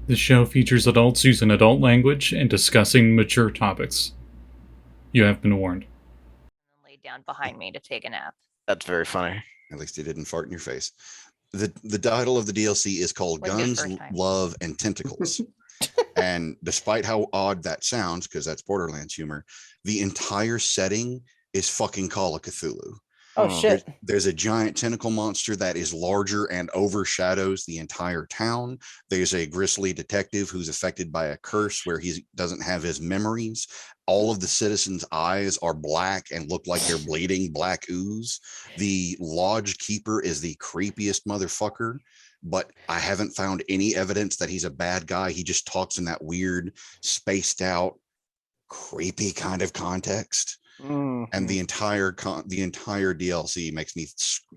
The show features adults using adult language and discussing mature topics. You have been warned. And laid down behind me to take a nap. That's very funny. At least he didn't fart in your face. The title of the DLC is called Guns, Love, and Tentacles. And despite how odd that sounds, because that's Borderlands humor, the entire setting is fucking Call of Cthulhu. Oh, shit. There's a giant tentacle monster that is larger and overshadows the entire town. There's a grisly detective who's affected by a curse where he doesn't have his memories. All of the citizens' eyes are black and look like they're bleeding black ooze. The lodge keeper is the creepiest motherfucker, but I haven't found any evidence that he's a bad guy. He just talks in that weird, spaced out, creepy kind of context. And the entire DLC makes me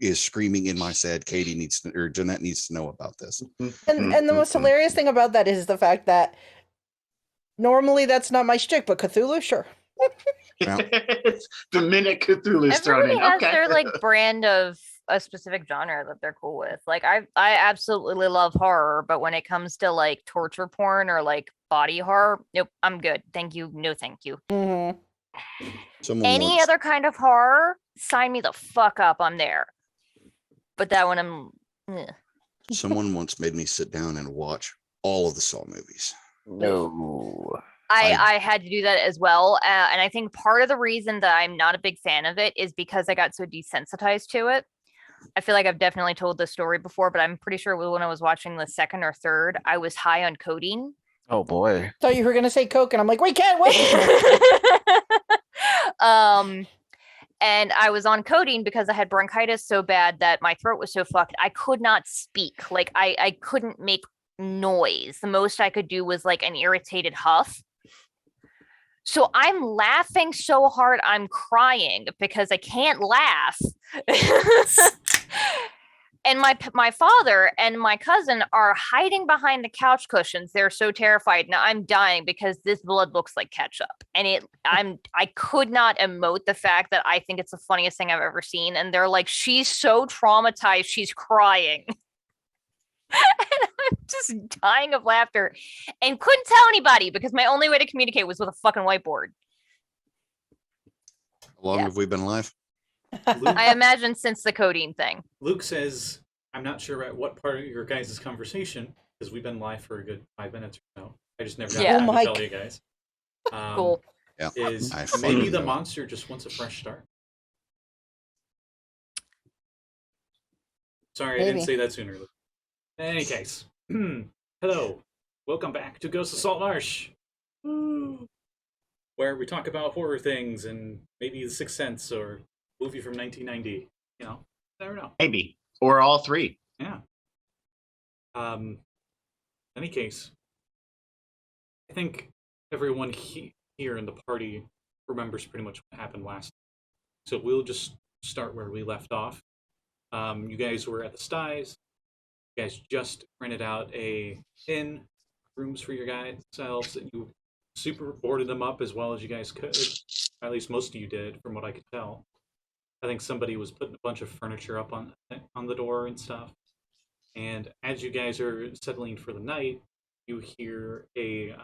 is screaming in my head. Jeanette needs to know about this. And the most hilarious thing about that is the fact that normally that's not my shtick, but Cthulhu, sure. The minute Cthulhu's thrown in, has their like brand of a specific genre that they're cool with. Like I absolutely love horror, but when it comes to like torture porn or like body horror, nope, I'm good. Thank you, no thank you. Mm-hmm. Any other kind of horror, sign me the fuck up. I'm there. But that one, I'm. Someone once made me sit down and watch all of the Saw movies. No. I had to do that as well. And I think part of the reason that I'm not a big fan of it is because I got so desensitized to it. I feel like I've definitely told this story before, but I'm pretty sure when I was watching the second or third, I was high on codeine. Oh boy. Thought you were gonna say Coke, and I'm like, we can't wait. And I was on codeine because I had bronchitis so bad that my throat was so fucked. I could not speak. Like I couldn't make noise. The most I could do was like an irritated huff. So I'm laughing so hard I'm crying because I can't laugh. And my father and my cousin are hiding behind the couch cushions. They're so terrified. Now I'm dying because this blood looks like ketchup. And I could not emote the fact that I think it's the funniest thing I've ever seen. And they're like, she's so traumatized, she's crying. And I'm just dying of laughter and couldn't tell anybody because my only way to communicate was with a fucking whiteboard. How long have we been live? I imagine since the codeine thing. Luke says, I'm not sure at what part of your guys' conversation, because we've been live for a good 5 minutes or so. I just never got time to tell you guys. Cool. Yeah. Is maybe the monster just wants a fresh start. Sorry, I didn't say that sooner, Luke. In any case, hello. Welcome back to Ghost of Saltmarsh, where we talk about horror things and maybe The Sixth Sense or movie from 1990. You know, never know. Maybe. Or all three. Yeah. In any case, I think everyone here in the party remembers pretty much what happened last time. So we'll just start where we left off. You guys were at the Styes. You guys just rented out a inn, rooms for your guys selves, and you super boarded them up as well as you guys could. At least most of you did, from what I could tell. I think somebody was putting a bunch of furniture up on the door and stuff. And as you guys are settling for the night, you hear a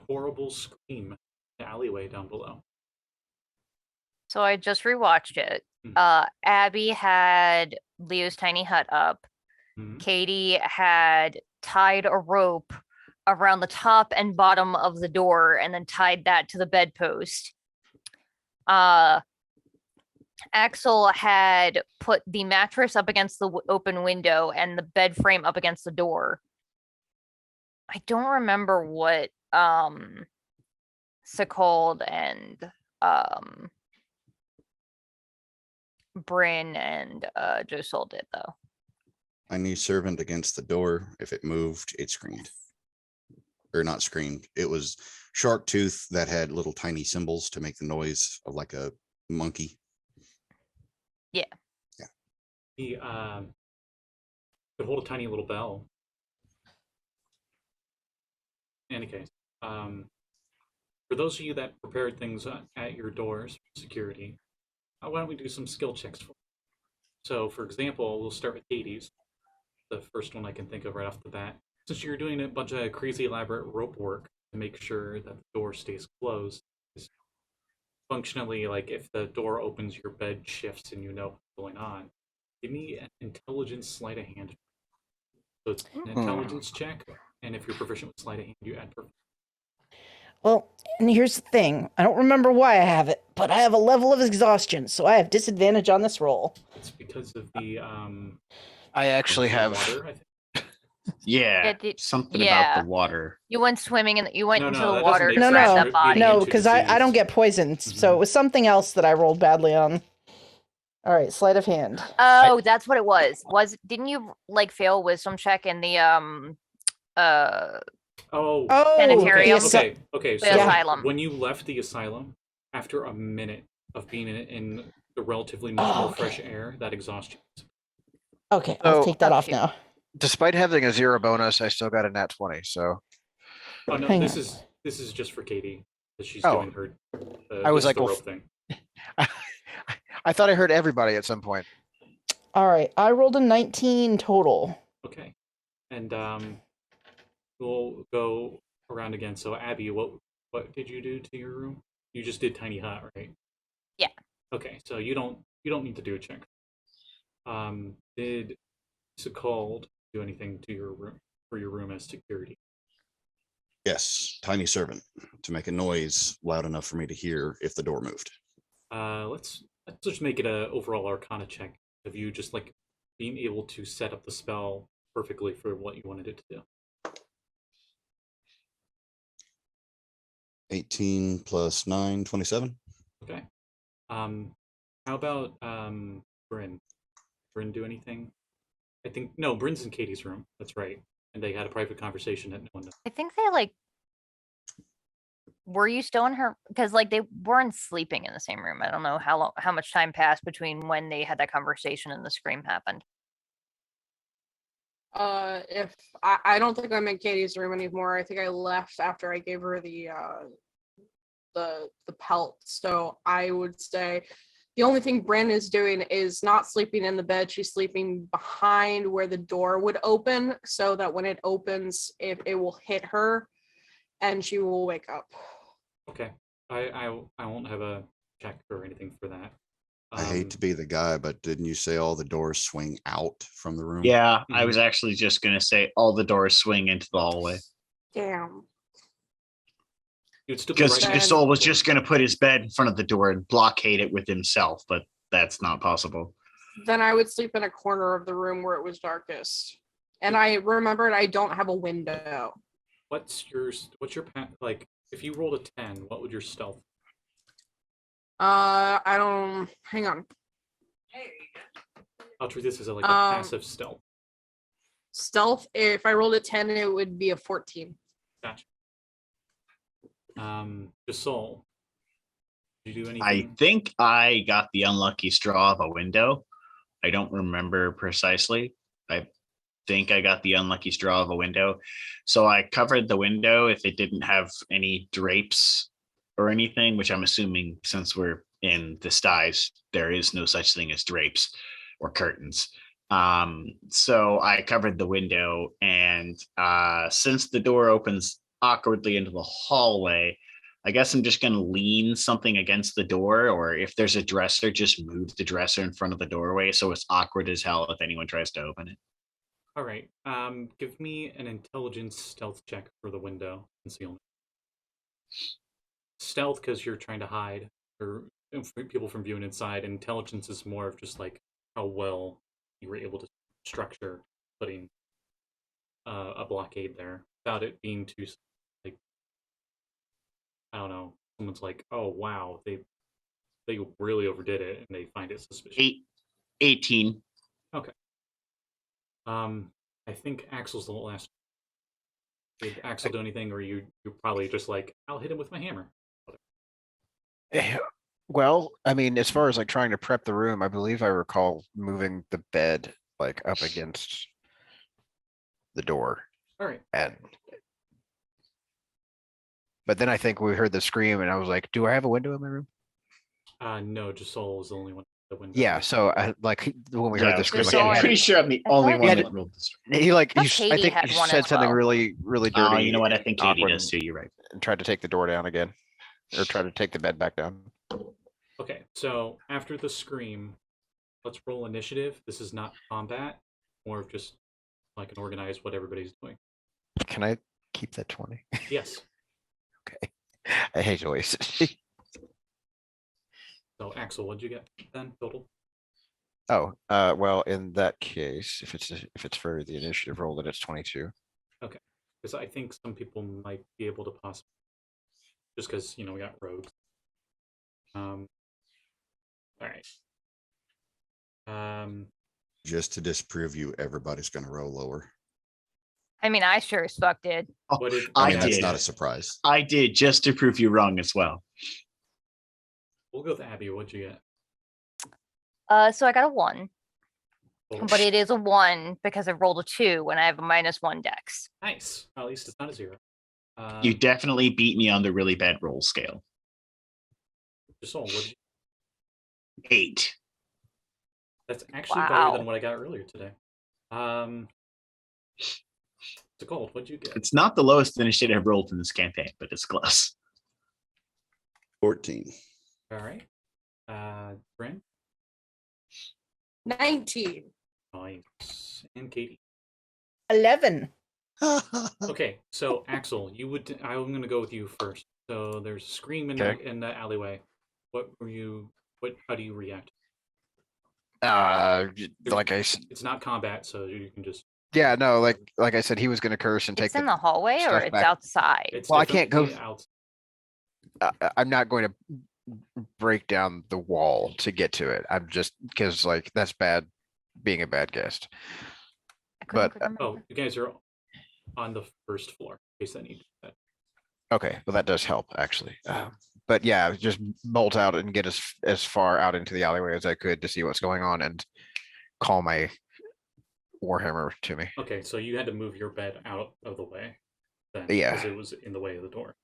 horrible scream in the alleyway down below. So I just rewatched it. Abby had Leo's tiny hut up. Kade had tied a rope around the top and bottom of the door and then tied that to the bedpost. Axel had put the mattress up against the open window and the bed frame up against the door. I don't remember what Sekald and Bryn and Josul did, though. I knew servant against the door. If it moved, it screamed. Or not screamed. It was shark tooth that had little tiny symbols to make the noise of like a monkey. Yeah. Yeah. He could hold a tiny little bell. In any case, for those of you that prepared things at your doors for security, why don't we do some skill checks for you? So, for example, we'll start with Hades. The first one I can think of right off the bat. since you're doing a bunch of crazy elaborate rope work to make sure that the door stays closed, functionally, like if the door opens, your bed shifts and you know what's going on. Give me an intelligence sleight of hand. So it's an intelligence check, and if you're proficient with sleight of hand, you add perfect. Well, and here's the thing. I don't remember why I have it, but I have a level of exhaustion, so I have disadvantage on this roll. It's because of the I actually have. water, I think. Yeah, something about the water. You went swimming and you went No, into no, the that water doesn't to make No, grab sense. that body. No, into because I don't disease. get poisoned, so it was something else that I rolled badly on. All right, sleight of hand. Oh, that's what it was. Didn't you like fail wisdom check in the Oh, Sanitarium. okay. The So asylum. when you left the asylum, after a minute of being in the relatively Oh, more okay. fresh air, that exhausts you. Okay, I'll So- take that off Okay. now. Despite having a 0 bonus, I still got a nat 20. So Oh no, Hang this on. is just for Katie because she's Oh. doing her. I was this is like, the well, rope thing. I thought I heard everybody at some point. All right, I rolled a 19 total. Okay, and we'll go around again. So Abby, what did you do to your room? You just did tiny hut, right? Yeah. Okay, so you don't need to do a check. Did Sekald do anything to your room for your room as security? Yes, tiny servant to make a noise loud enough for me to hear if the door moved. Let's just make it a overall Arcana check of you just like being able to set up the spell perfectly for what you wanted it to do. 18 plus 9, 27. Okay. How about Bryn? Bryn do anything? I think no, Bryn's in Katie's room. That's right. And they had a private conversation that no one knows. I think they like. Were you still in her? Because like they weren't sleeping in the same room. I don't know how much time passed between when they had that conversation and the scream happened. If I don't think I'm in Katie's room anymore. I think I left after I gave her the pelt. So I would say the only thing Bryn is doing is not sleeping in the bed. She's sleeping behind where the door would open, so that when it opens, it will hit her, and she will wake up. Okay. I won't have a check or anything for that. I hate to be the guy, but didn't you say all the doors swing out from the room? Yeah, I was actually just gonna say all the doors swing into the hallway. Damn. You'd still be Because right Josul was just gonna put his bed in front of the door and blockade it with himself, but that's not possible. Then I would sleep in a corner of the room where it was darkest. And I remembered I don't have a window. What's your like? If you rolled a 10, what would your stealth? I don't. Hang on. I'll treat this as a passive stealth. Stealth. If I rolled a 10, it would be a 14. Gotcha. Josul, did you do anything? I think I got the unlucky straw of a window. I don't remember precisely. I think I got the unlucky straw of a window. So I covered the window if it didn't have any drapes or anything, which I'm assuming since we're in the styes, there is no such thing as drapes or curtains. So I covered the window, and since the door opens awkwardly into the hallway, I guess I'm just going to lean something against the door, or if there's a dresser, just move the dresser in front of the doorway so it's awkward as hell if anyone tries to open it. All right. Give me an intelligence stealth check for the window concealment. Stealth because you're trying to hide or people from viewing inside. Intelligence is more of just like how well you were able to structure putting a blockade there without it being too like, I don't know. Someone's like, oh wow, they really overdid it and they find it suspicious. 18. Okay. I think Axel's the last. Did Axel do anything, or you're probably just like, I'll hit him with my hammer? Well, I mean, as far as like trying to prep the room, I believe I recall moving the bed like up against the door. All right. But then I think we heard the scream and I was like, do I have a window in my room? No, Josul is the only one. the window. Yeah, so when we Yeah, heard I the was gonna scream, say, like, I'm he pretty sure I'm the only thought one he that rolled this. he like I he, thought I Katie think had he one said as something well. really dirty. Oh, you know what? I and think Katie awkward does too. You're right. and tried to take the door down again, or tried to take the bed back down. Okay, so after the scream, let's roll initiative. This is not combat, more of just like an organize what everybody's doing. Can I keep that 20? Yes. Okay. I hate to waste it. So Axel, what'd you get then total? Oh, well, in that case, if it's for the initiative roll, then it's 22. Because I think some people might be able to possibly, just because we got rogues. All right. Just to disprove you, everybody's going to roll lower. I mean, I sure as fuck did. What did I I mean, that's did. not a surprise. I did, just to prove you wrong as well. We'll go with Abby. What'd you get? So I got a 1, Total? but it is a 1 because I rolled a 2 when I have a -1 dex. Nice. At least it's not a 0. You definitely beat me on the really bad roll scale. Josul, what did you? 8. That's actually better than Wow. what I got earlier today. Sekald, what'd you get? It's not the lowest initiative I've rolled in this campaign, but it's close. 14. All right. Bryn? 19. Nice. And Katie. 11. Okay, so Axel, I'm gonna go with you first. So there's a scream in Okay. the alleyway. How do you react? Like It's not combat, so you can just yeah, no, like I said, he was gonna curse and take It's in the hallway or stuff it's back. outside? it's Well, I can't go- definitely out. I'm not going to break down the wall to get to it. I'm just because like that's bad, being a bad guest. I couldn't but, click on my Oh, you guys are on the first floor, in case I need that. Okay, well that does help actually. But yeah, just bolt out and get as far out into the alleyway as I could to see what's going on and call my Warhammer to me. Okay, so you had to move your bed out of the way then, Yeah. because it was in the way of the door.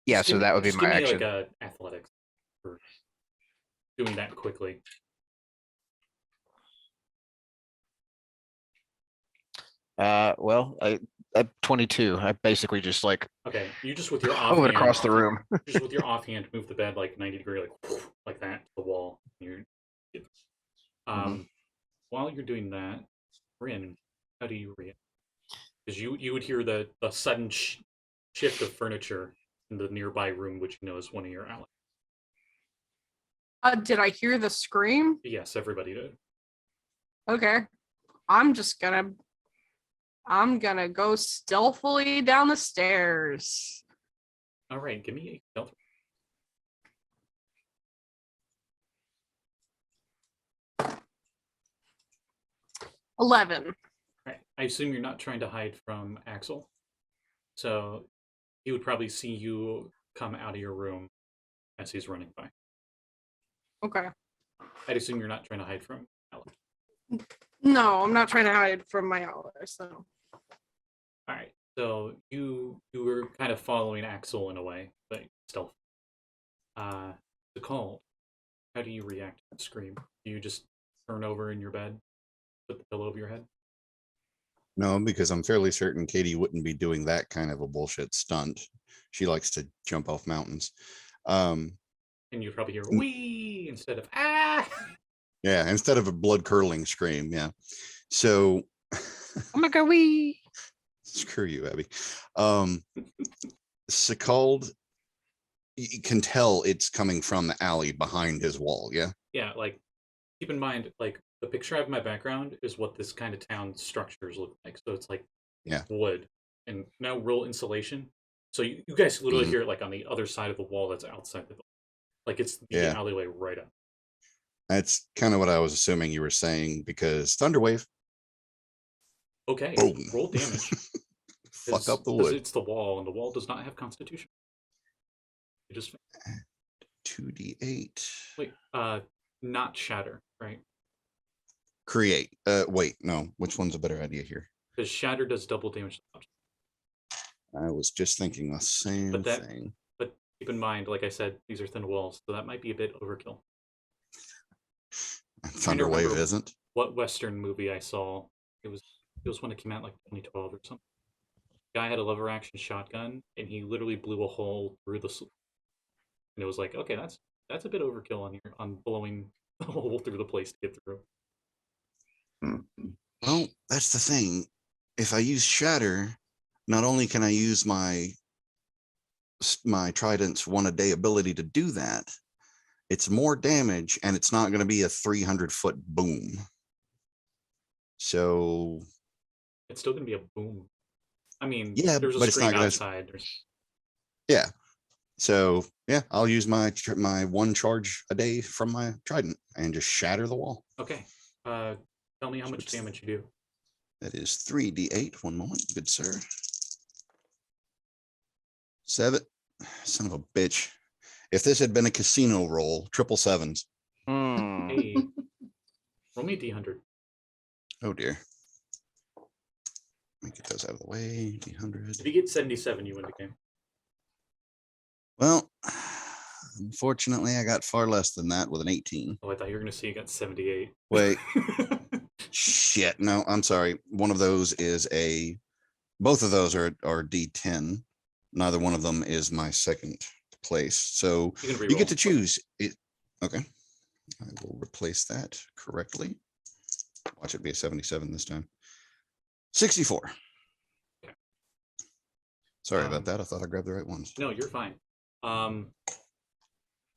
Yeah, Just so give me- that would be just my give me action. like a athletics for doing that quickly. Well, I 22. I basically just like Okay, you just with your hove offhand it across the room. just with your offhand move the bed like 90 degree, like that to the wall. While you're doing that, Bryn, how do you react? Because you would hear the sudden shift of furniture in the nearby room, which you know is one of your allies. Did I hear the scream? Yes, everybody did. Okay. I'm gonna go stealthily down the stairs. All right, give me a stealth. 11. Right. I assume you're not trying to hide from Axel, so he would probably see you come out of your room as he's running by. Okay. I'd assume you're not trying to hide from Alex. No, I'm not trying to hide from my allies. So. All right. So you were kind of following Axel in a way, but stealth. The call. How do you react to the scream? Do you just turn over in your bed, put the pillow over your head? No, because I'm fairly certain Katie wouldn't be doing that kind of a bullshit stunt. She likes to jump off mountains. And you probably hear "wee" instead of "ah." Yeah, instead of a blood curdling scream. Yeah. So I'm gonna go wee. screw you, Abby. Sekald, you can tell it's coming from the alley behind his wall. Yeah. Yeah, like keep in mind, like the picture I have in my background is what this kind of town structures look like. So it's like Yeah. wood and no real insulation. So you guys literally Mhm. hear it like on the other side of the wall that's outside the building. Like it's the Yeah. alleyway right up. That's kind of what I was assuming you were saying because Thunderwave. Okay, Boom. roll damage. Fuck up the 'cause wood. It's the wall, and the wall does not have constitution. You just 2d8. wait. Not shatter, right? Create. Wait, no. Which one's a better idea here? Because shatter does double damage. I was just thinking the same But that- thing. But keep in mind, like I said, these are thin walls, so that might be a bit overkill. Thunderwave remember. isn't. What Western movie I saw? It was when it came out like 2012 or something. Guy had a lever action shotgun and he literally blew a hole through the and it was like, okay, that's a bit overkill on blowing a hole through the place to get through. Well, that's the thing. If I use Shatter, not only can I use my Trident's 1-a-day ability to do that, it's more damage and it's not going to be a 300-foot boom. So It's still gonna be a boom. I mean, yeah, there's a but it's screen not gonna. outside. Yeah. So yeah, I'll use my 1 charge a day from my Trident and just shatter the wall. Okay. Tell me how much damage you do. That is 3d8. One moment, good sir. 7. Son of a bitch. If this had been a casino roll, 777s. Hmm. Hey, roll me a d100. Oh dear. Let me get those out of the way. If D100. you get 77, you win the game. Well, unfortunately, I got far less than that with an 18. Oh, I thought you were gonna say you got 78. Wait. Shit. No, I'm sorry. One of those is both of those are D10. Neither one of them is my second place. So you get to choose it. Okay. I will replace that correctly. Watch it be a 77 this time. 64. Okay. Sorry about that. I thought I grabbed the right ones. No, you're fine.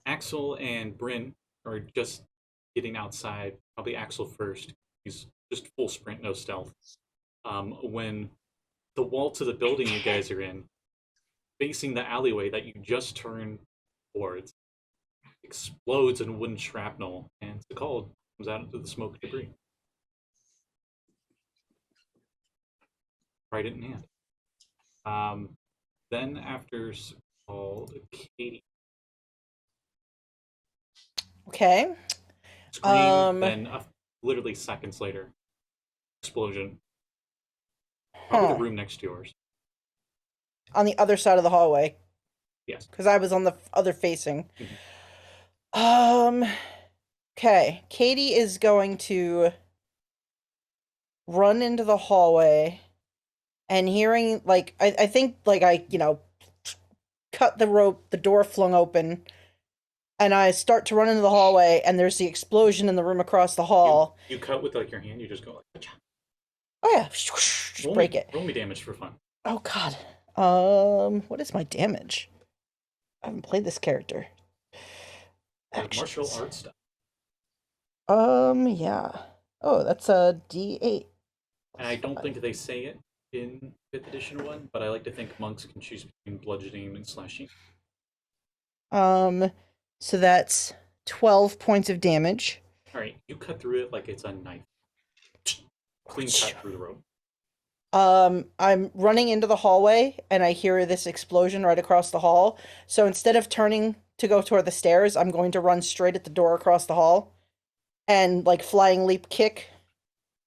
Axel and Bryn are just getting outside. Probably Axel first. He's just full sprint, no stealth. When the wall to the building you guys are in, facing the alleyway that you just turned towards, explodes in wooden shrapnel, and Sekald comes out into the smoke and debris. Trident in hand. Then after Sekald, Katie. Okay. Scream, then literally seconds later, explosion. Probably Huh. the room next to yours. On the other side of the hallway. Yes. Because I was on the other facing. Mhm. Okay. Katie is going to run into the hallway and hearing, like, I think, like, I, cut the rope, the door flung open, and I start to run into the hallway, and there's the explosion in the room across the hall. You cut with like your hand. You just go like, "Acha." Oh, yeah. Just break it. Roll me damage for fun. Oh, God. What is my damage? I haven't played this character. Martial Actions. arts stuff. Yeah. Oh, that's a D8. And I don't think they say it in 5th edition one, but I like to think monks can choose between bludgeoning and slashing. So that's 12 points of damage. All right, you cut through it like it's a knife. Clean cut through the rope. I'm running into the hallway and I hear this explosion right across the hall. So instead of turning to go toward the stairs, I'm going to run straight at the door across the hall and like flying leap kick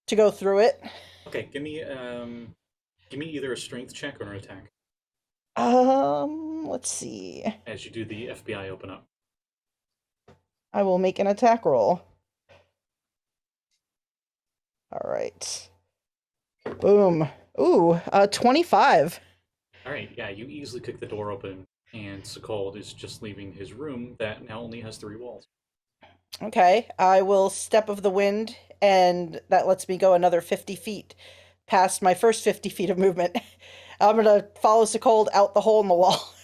to go through it. Okay, give me either a strength check or an attack Let's see. as you do the FBI open up. I will make an attack roll. All right. Boom. Ooh, 25. All right, yeah, you easily kick the door open, and Sekald is just leaving his room that now only has 3 walls. Okay, I will step of the wind, and that lets me go another 50 feet past my first 50 feet of movement. I'm gonna follow Sekald out the hole in the wall.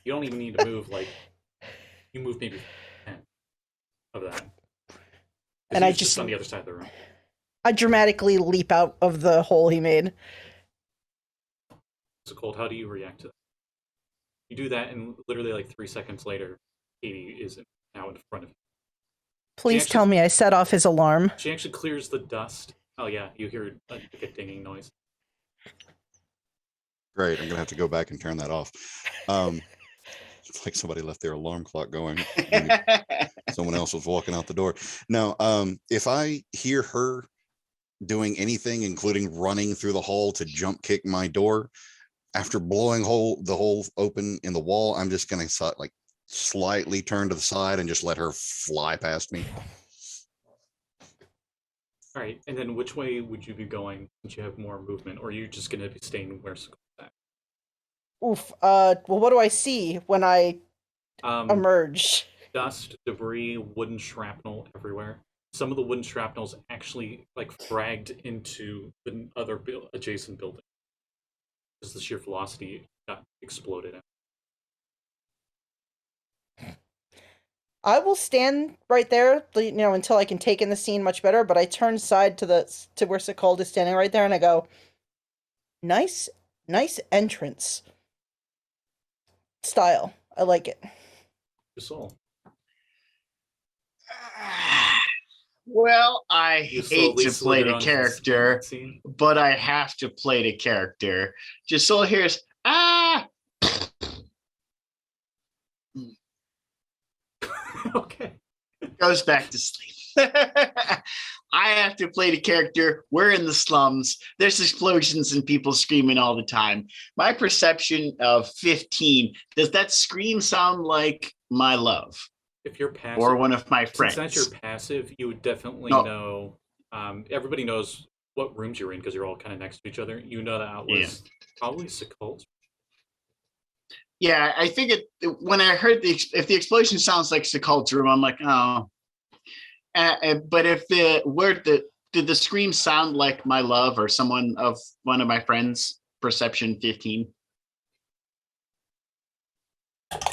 You don't even need to move, like, you move maybe 10 of that. 'Cause And I he's just on the other side of the room. I dramatically leap out of the hole he made. Sekald, how do you react to that? You do that, and literally like 3 seconds later, Katie is now in front of you. Please tell me I set off his alarm. She actually clears the dust. Oh yeah, you hear a dinging noise. Great. I'm gonna have to go back and turn that off. It's like somebody left their alarm clock going. Someone else was walking out the door. Now, if I hear her doing anything, including running through the hall to jump kick my door, after blowing the hole open in the wall, I'm just gonna like slightly turn to the side and just let her fly past me. All right, and then which way would you be going since you have more movement, or are you just gonna be staying where Sekal's at? Oof. Well, what do I see when I emerge? Dust, debris, wooden shrapnel everywhere. Some of the wooden shrapnel's actually like fragged into the other adjacent building because the sheer velocity got exploded. I will stand right there, until I can take in the scene much better. But I turn side to where Sekald is standing right there, and I go, "Nice, nice entrance style. I like it." Josul. Well, I You hate slowly to play slither the onto character, scene. but I have to play the character. Josul hears, ah! Okay. Goes back to sleep. I have to play the character. We're in the slums. There's explosions and people screaming all the time. My perception of 15, does that scream sound like my love If you're passive, or one of my since friends? that's your passive, you would definitely No. know. Everybody knows what rooms you're in because you're all kind of next to each other. You know that was probably Sekald's. Yeah, I think when I heard if the explosion sounds like Sekald's room, I'm like, oh. But if did the scream sound like my love or one of my friends? Perception 15.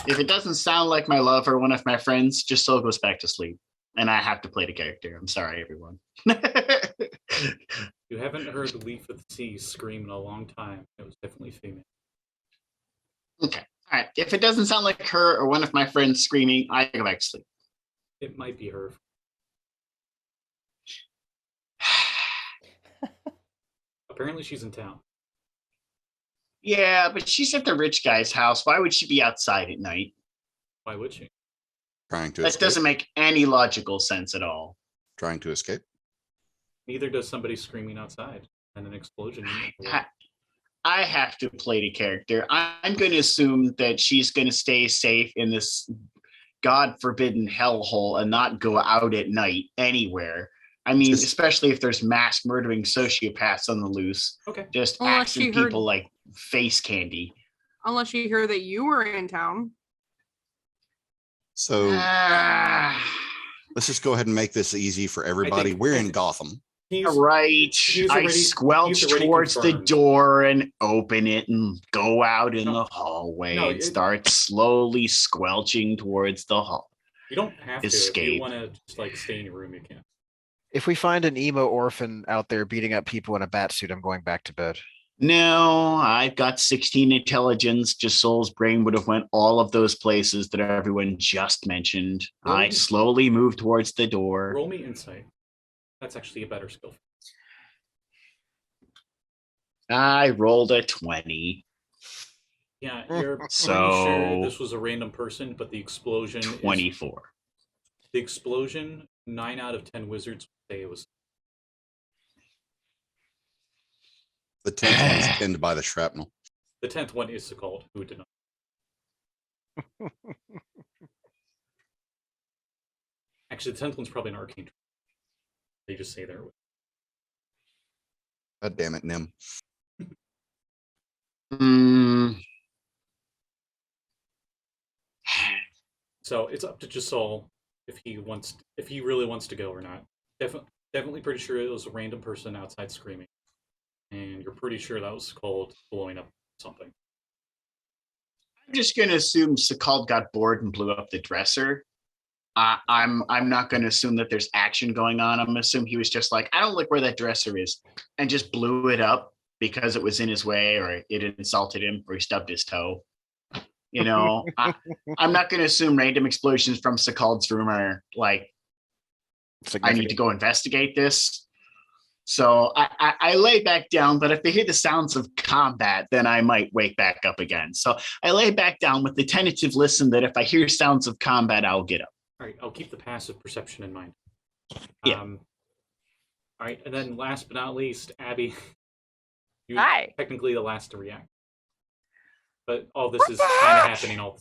If it doesn't sound like my love or one of my friends, just so goes back to sleep, and I have to play the character. I'm sorry, everyone. You haven't heard Leaf of the Sea scream in a long time. It was definitely female. Okay, all right. If it doesn't sound like her or one of my friends screaming, I go back to sleep. It might be her. Apparently, she's in town. Yeah, but she's at the rich guy's house. Why would she be outside at night? Why would she? Trying to That escape. doesn't make any logical sense at all. Trying to escape. Neither does somebody screaming outside and an explosion. I have to play the character. I'm going to assume that she's going to stay safe in this God forbidden hellhole and not go out at night anywhere. I mean, especially if there's mass murdering sociopaths on the loose. Okay. Just Unless axing she heard- people like face candy. Unless you hear that you were in town. So Ah, let's just go ahead and make this easy for everybody. We're in Gotham. He's right. he's I already- squelch he's already towards the confirmed. door and open it and go out in No. the hallway No, and start slowly squelching towards the hall. You don't have to. If you Escape. want to just like stay in your room, you can. If we find an emo orphan out there beating up people in a bat suit, I'm going back to bed. No, I've got 16 intelligence. Josul's brain would have went all of those places that everyone just mentioned. I Really? slowly move towards the door. Roll me insight. That's actually a better skill. I rolled a 20. Yeah, you're pretty So- sure this was a random person, but the explosion 24. The explosion, 9 out of 10 wizards would say it was. The 10th one is pinned by the shrapnel. The 10th one is Sekald, who did not. Actually, the 10th one's probably an arcane. They just say there. God damn it, Nim. Hmm. So it's up to Josul if he really wants to go or not. Definitely pretty sure it was a random person outside screaming. And you're pretty sure that was called blowing up something. I'm just going to assume Sekald got bored and blew up the dresser. I'm not going to assume that there's action going on. I'm going to assume he was just like, I don't like where that dresser is, and just blew it up because it was in his way, or it insulted him, or he stubbed his toe. You know, I'm not going to assume random explosions from Sekald's room are like, I need to go investigate this. So I lay back down, but if I hear the sounds of combat, then I might wake back up again. So I lay back down with the tentative listen that if I hear sounds of combat, I'll get up. All right, I'll keep the passive perception in mind. Yeah. All right, and then last but not least, Abby. You're Hi. technically the last to react. But all this is kind of happening all.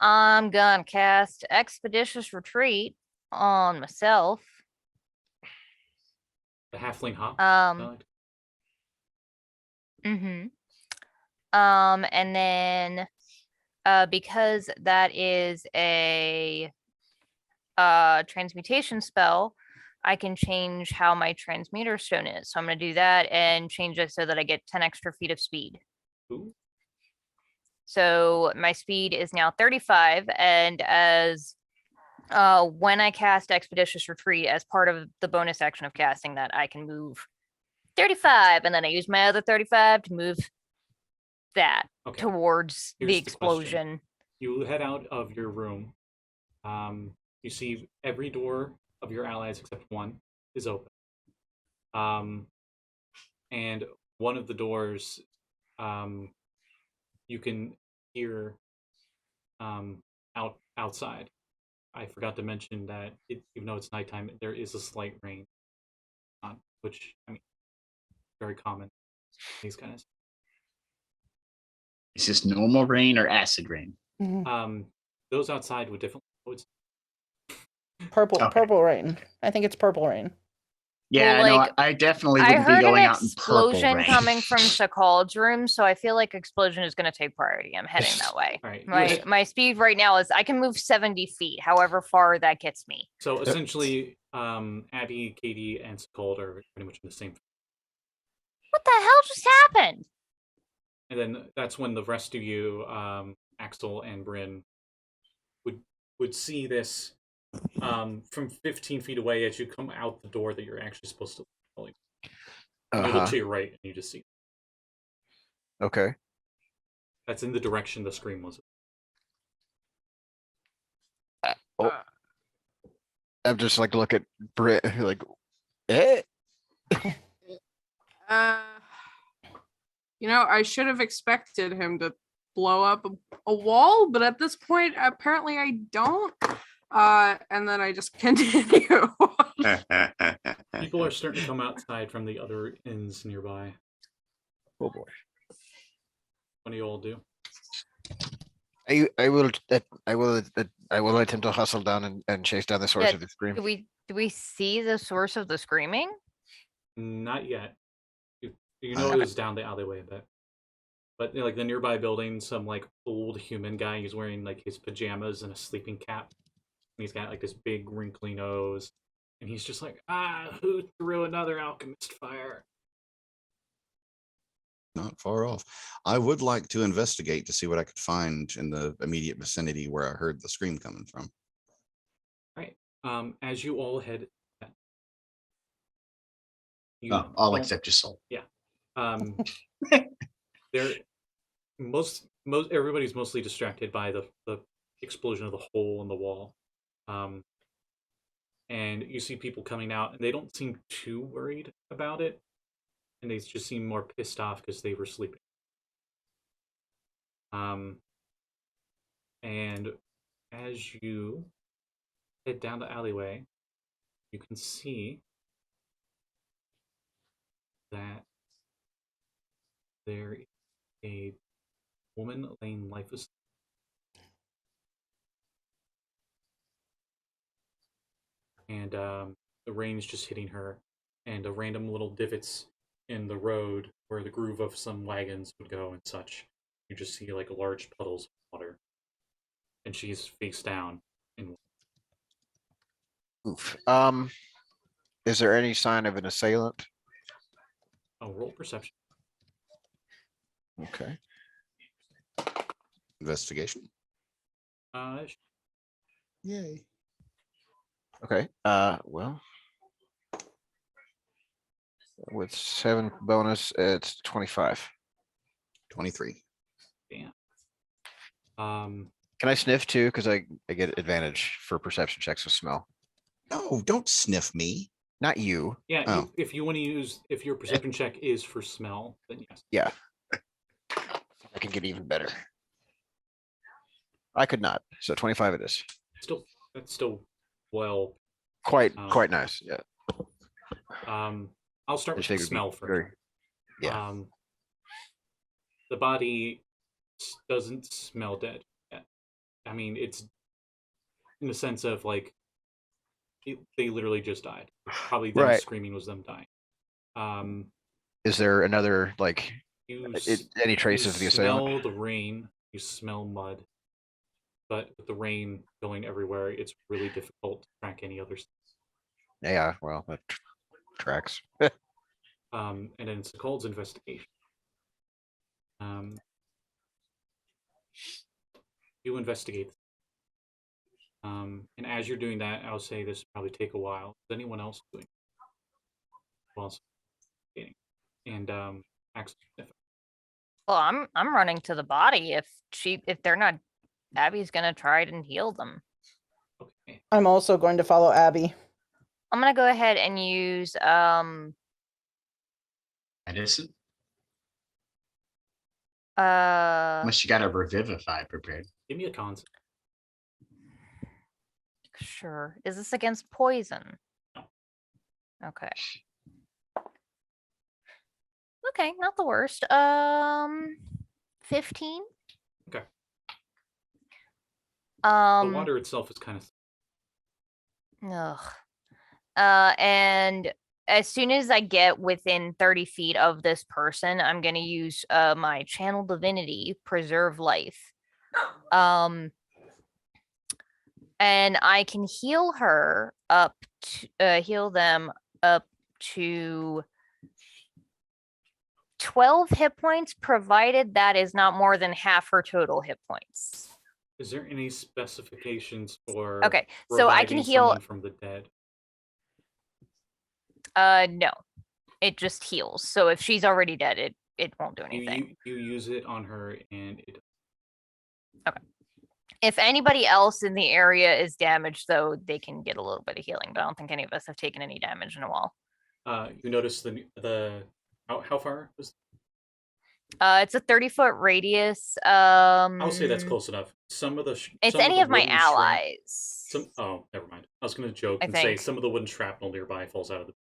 I'm gonna cast Expeditious Retreat on myself. The halfling hop. Mm-hmm. And then because that is a transmutation spell, I can change how my transmuter stone is. So I'm gonna do that and change it so that I get 10 extra feet of speed. Ooh. So my speed is now 35, and as when I cast Expeditious Retreat as part of the bonus action of casting that, I can move 35, and then I use my other 35 to move that Okay. towards Here's the the question. explosion. You head out of your room. You see every door of your allies except one is open. And one of the doors, you can hear outside. I forgot to mention that even though it's nighttime, there is a slight rain on, which I mean, very common. These guys. Is this normal rain or acid rain? Those outside would definitely. Purple, Okay. purple rain. I think it's purple rain. Yeah, Well, no, like, I definitely I wouldn't be heard an going out in purple explosion rain. coming from Sekald's room, so I feel like explosion is going to take priority. I'm heading that way. All right. My speed right now is I can move 70 feet, however far that gets me. So essentially, Abby, Kade, and Sekald are pretty much in the same. What the hell just happened? And then that's when the rest of you, Axel and Bryn, would see this from 15 feet away as you come out the door that you're actually supposed to. Like, you look to your right and you just see. Okay. That's in the direction the scream was. I'm just like look at Brit like, eh? I should have expected him to blow up a wall, but at this point, apparently I don't. And then I just continue. People are starting to come outside from the other inns nearby. Oh boy. What do you all do? I will attempt to hustle down and chase down the source Yeah, of the scream. Do we see the source of the screaming? Not yet. You know it was down the alleyway a bit. But like the nearby building, some like old human guy, he's wearing like his pajamas and a sleeping cap. And he's got like this big wrinkly nose. And he's just like, who threw another alchemist fire? Not far off. I would like to investigate to see what I could find in the immediate vicinity where I heard the scream coming from. Right. As you all head, All except Josul. Yeah. There, everybody's mostly distracted by the explosion of the hole in the wall. And you see people coming out, and they don't seem too worried about it, and they just seem more pissed off because they were sleeping. And as you head down the alleyway, you can see that there is a woman laying lifeless. And the rain is just hitting her, and random little divots in the road where the groove of some wagons would go and such. You just see like large puddles of water, and she's face down in. Oof. Is there any sign of an assailant? Roll perception. Okay. Investigation. Yay. Okay. Well, with 7 bonus, it's 25. 23. Damn. Can I sniff too? Because I get advantage for perception checks with smell. No, don't sniff me. Not you. Yeah. Oh. If you want to use, if your perception check is for smell, then yes. Yeah. I can get even better. I could not. So 25 it is. That's still well. Quite nice. Yeah. I'll start with the smell first. Yeah. The body doesn't smell dead yet. I mean, it's in the sense of like they literally just died. Probably them Right. screaming was them dying. Is there another, like, You any traces of the assailant? smell the rain. You smell mud. But with the rain going everywhere, it's really difficult to track any other. Yeah, well, that tracks. And then Sekald's investigation. You investigate. And as you're doing that, I'll say this will probably take a while. Is anyone else doing? Well, and actually, Well, I'm running to the body if they're not, Abby's gonna try and heal them. okay. I'm also going to follow Abby. I'm gonna go ahead and use Medicine? uh Unless you got a revivify prepared. Give me a concept. sure. Is this against poison? No. Okay. Okay, not the worst. 15. Okay. Um The water itself is kind of. Ugh. And as soon as I get within 30 feet of this person, I'm gonna use my channel divinity, preserve life. And I can heal her up to heal them up to 12 hit points, provided that is not more than half her total hit points. Is there any specifications for? Okay, so I can reviving heal. someone from the dead. No, it just heals. So if she's already dead, it won't do You, anything. you use it on her, and it. If anybody else in the area is damaged, though, they can get a little bit of healing. But I don't think any of us have taken any damage in a while. You notice the how far was? It's a 30-foot radius. I'll say that's close enough. Some of the. It's some any the of my wooden allies. Oh, never mind. I was going to joke I and say think. some of the wooden shrapnel nearby falls out of the.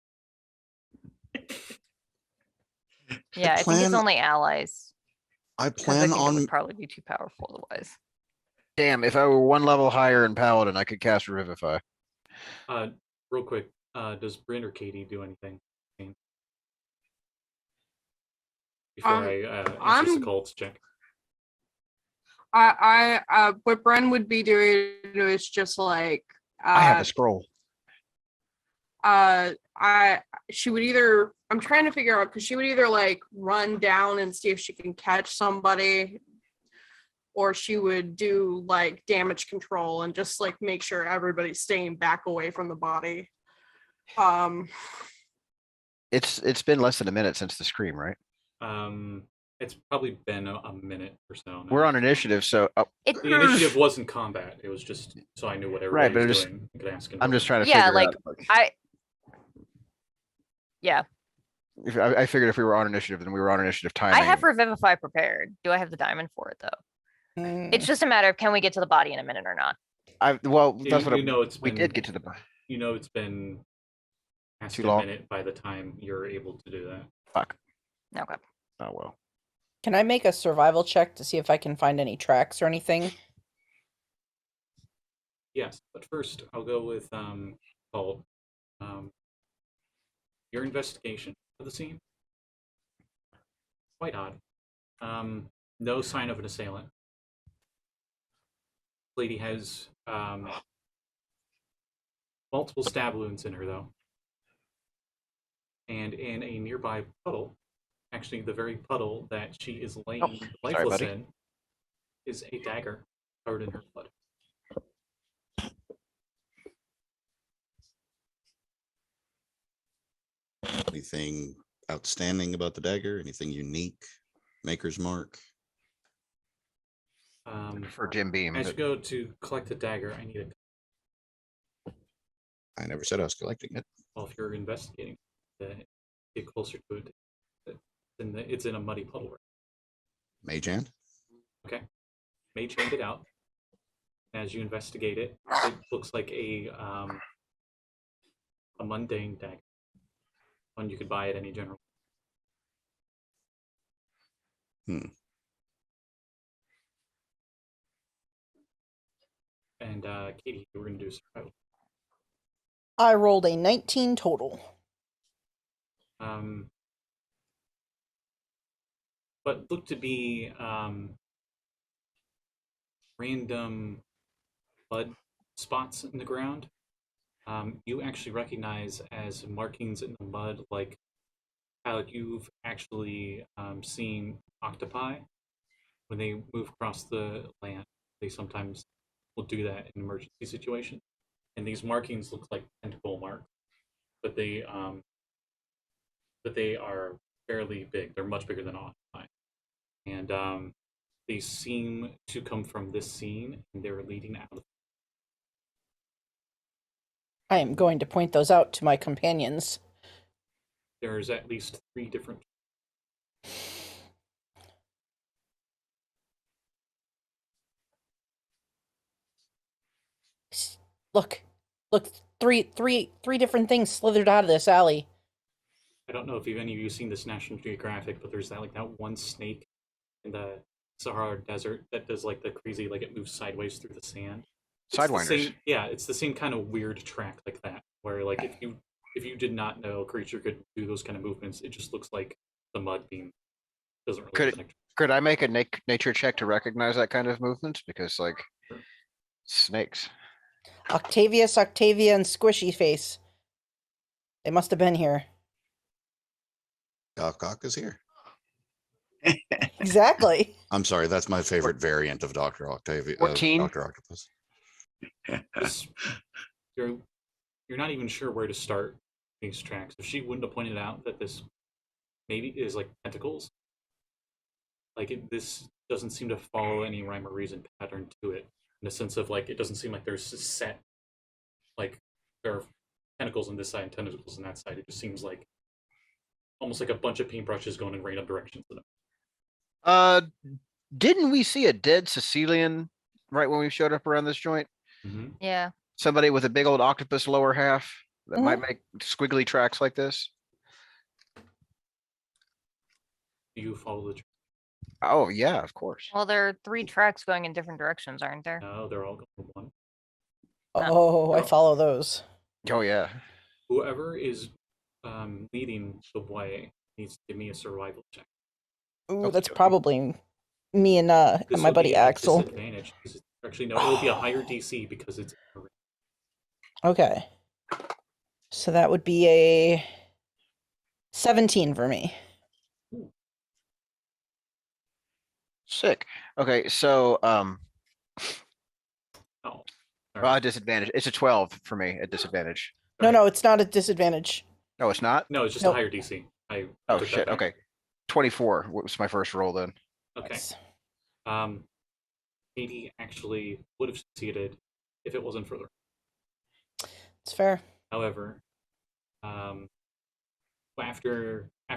Yeah, I think it's plan- only allies. I 'Cause I plan think it on would probably be too powerful otherwise. Damn, if I were one level higher in Paladin, I could cast Revivify. Real quick, does Bryn or Katie do anything? Before I answer I'm- Sekal's check. What Bren would be doing is just like I have a scroll. she would either, I'm trying to figure out, because she would either like run down and see if she can catch somebody, or she would do like damage control and just like make sure everybody's staying back away from the body. It's been less than a minute since the scream, right? It's probably been a minute or so now. We're on initiative, so It, The initiative wasn't combat. It was just so I knew what Right, everybody but was just- doing. I could ask I'm just trying to Yeah, figure like, out. yeah, I figured if we were on initiative, then we were on initiative timing. I have Revivify prepared. Do I have the diamond for it though? It's just a matter of can we get to the body in a minute or not? Well, that's what you know. It's we been, did get to the. You know, it's been past Too a long? minute by the time you're able to do that. Fuck. Okay. Oh well. Can I make a survival check to see if I can find any tracks or anything? Yes, but first I'll go with Paul. Your investigation of the scene. Quite odd. No sign of an assailant. Lady has multiple stab wounds in her though. And in a nearby puddle, actually the very puddle that she is laying sorry, lifeless buddy. in, is a dagger covered in her blood. anything outstanding about the dagger, anything unique, maker's mark. For Jim Beam. As you but- go to collect the dagger, I need a. I never said I was collecting it. Well, if you're investigating, get closer to it. It's in a muddy puddle. Mage hand. Okay. Mage hand it out. As you investigate it, it looks like a mundane dagger. One you could buy at any general. And Katie, you were going to do survival. I rolled a 19 total. but look to be random mud spots in the ground. You actually recognize as markings in the mud, like how you've actually seen octopi when they move across the land. They sometimes will do that in emergency situations, and these markings look like tentacle marks, but they are fairly big. They're much bigger than octopi, and they seem to come from this scene, and they're leading out of. I am going to point those out to my companions. There's at least 3 different. Look, three different things slithered out of this alley. I don't know if any of you seen this National Geographic, but there's that one snake in the Sahara Desert that does like the crazy, like it moves sideways through the sand. Sidewinders. It's the same kind of weird track like that, where like if you did not know a creature could do those kind of movements, it just looks like the mud beam doesn't really Could it- connect. Could I make a nature check to recognize that kind of movement? Because like snakes. Octavia, and Squishy Face. They must have been here. Gok is here. Exactly. I'm sorry, that's my favorite variant of Dr. Octavia. 14? Dr. Octopus. This, you're not even sure where to start these tracks. If she wouldn't have pointed out that this maybe is like tentacles, this doesn't seem to follow any rhyme or reason pattern to it, in the sense of like it doesn't seem like there's a set, like there are tentacles on this side and tentacles on that side. It just seems like almost like a bunch of paintbrushes going in random directions. Didn't we see a dead Sicilian right when we showed up around this joint? Mm-hmm. Yeah. Somebody with a big old octopus lower half that might Mhm. make squiggly tracks like this. Do you follow the? Oh yeah, of course. Well, there are 3 tracks going in different directions, aren't there? No, they're all going one. Oh, I follow those. Oh yeah. Whoever is leading the way needs to give me a survival check. Ooh, that's Okey-dokey. probably me and This my will buddy be at Axel. disadvantage, 'cause actually, no, it'll be a higher DC because it's. Okay. So that would be a 17 for me. Sick. Okay, so Oh, disadvantage. It's a 12 for me at disadvantage. No, it's not a disadvantage. No, it's not. no, it's just Nope. a higher DC. I Oh took that shit. back. Okay. 24 was my first roll then. Okay. Yes. Katie actually would have succeeded if it wasn't for the. It's fair. However, after a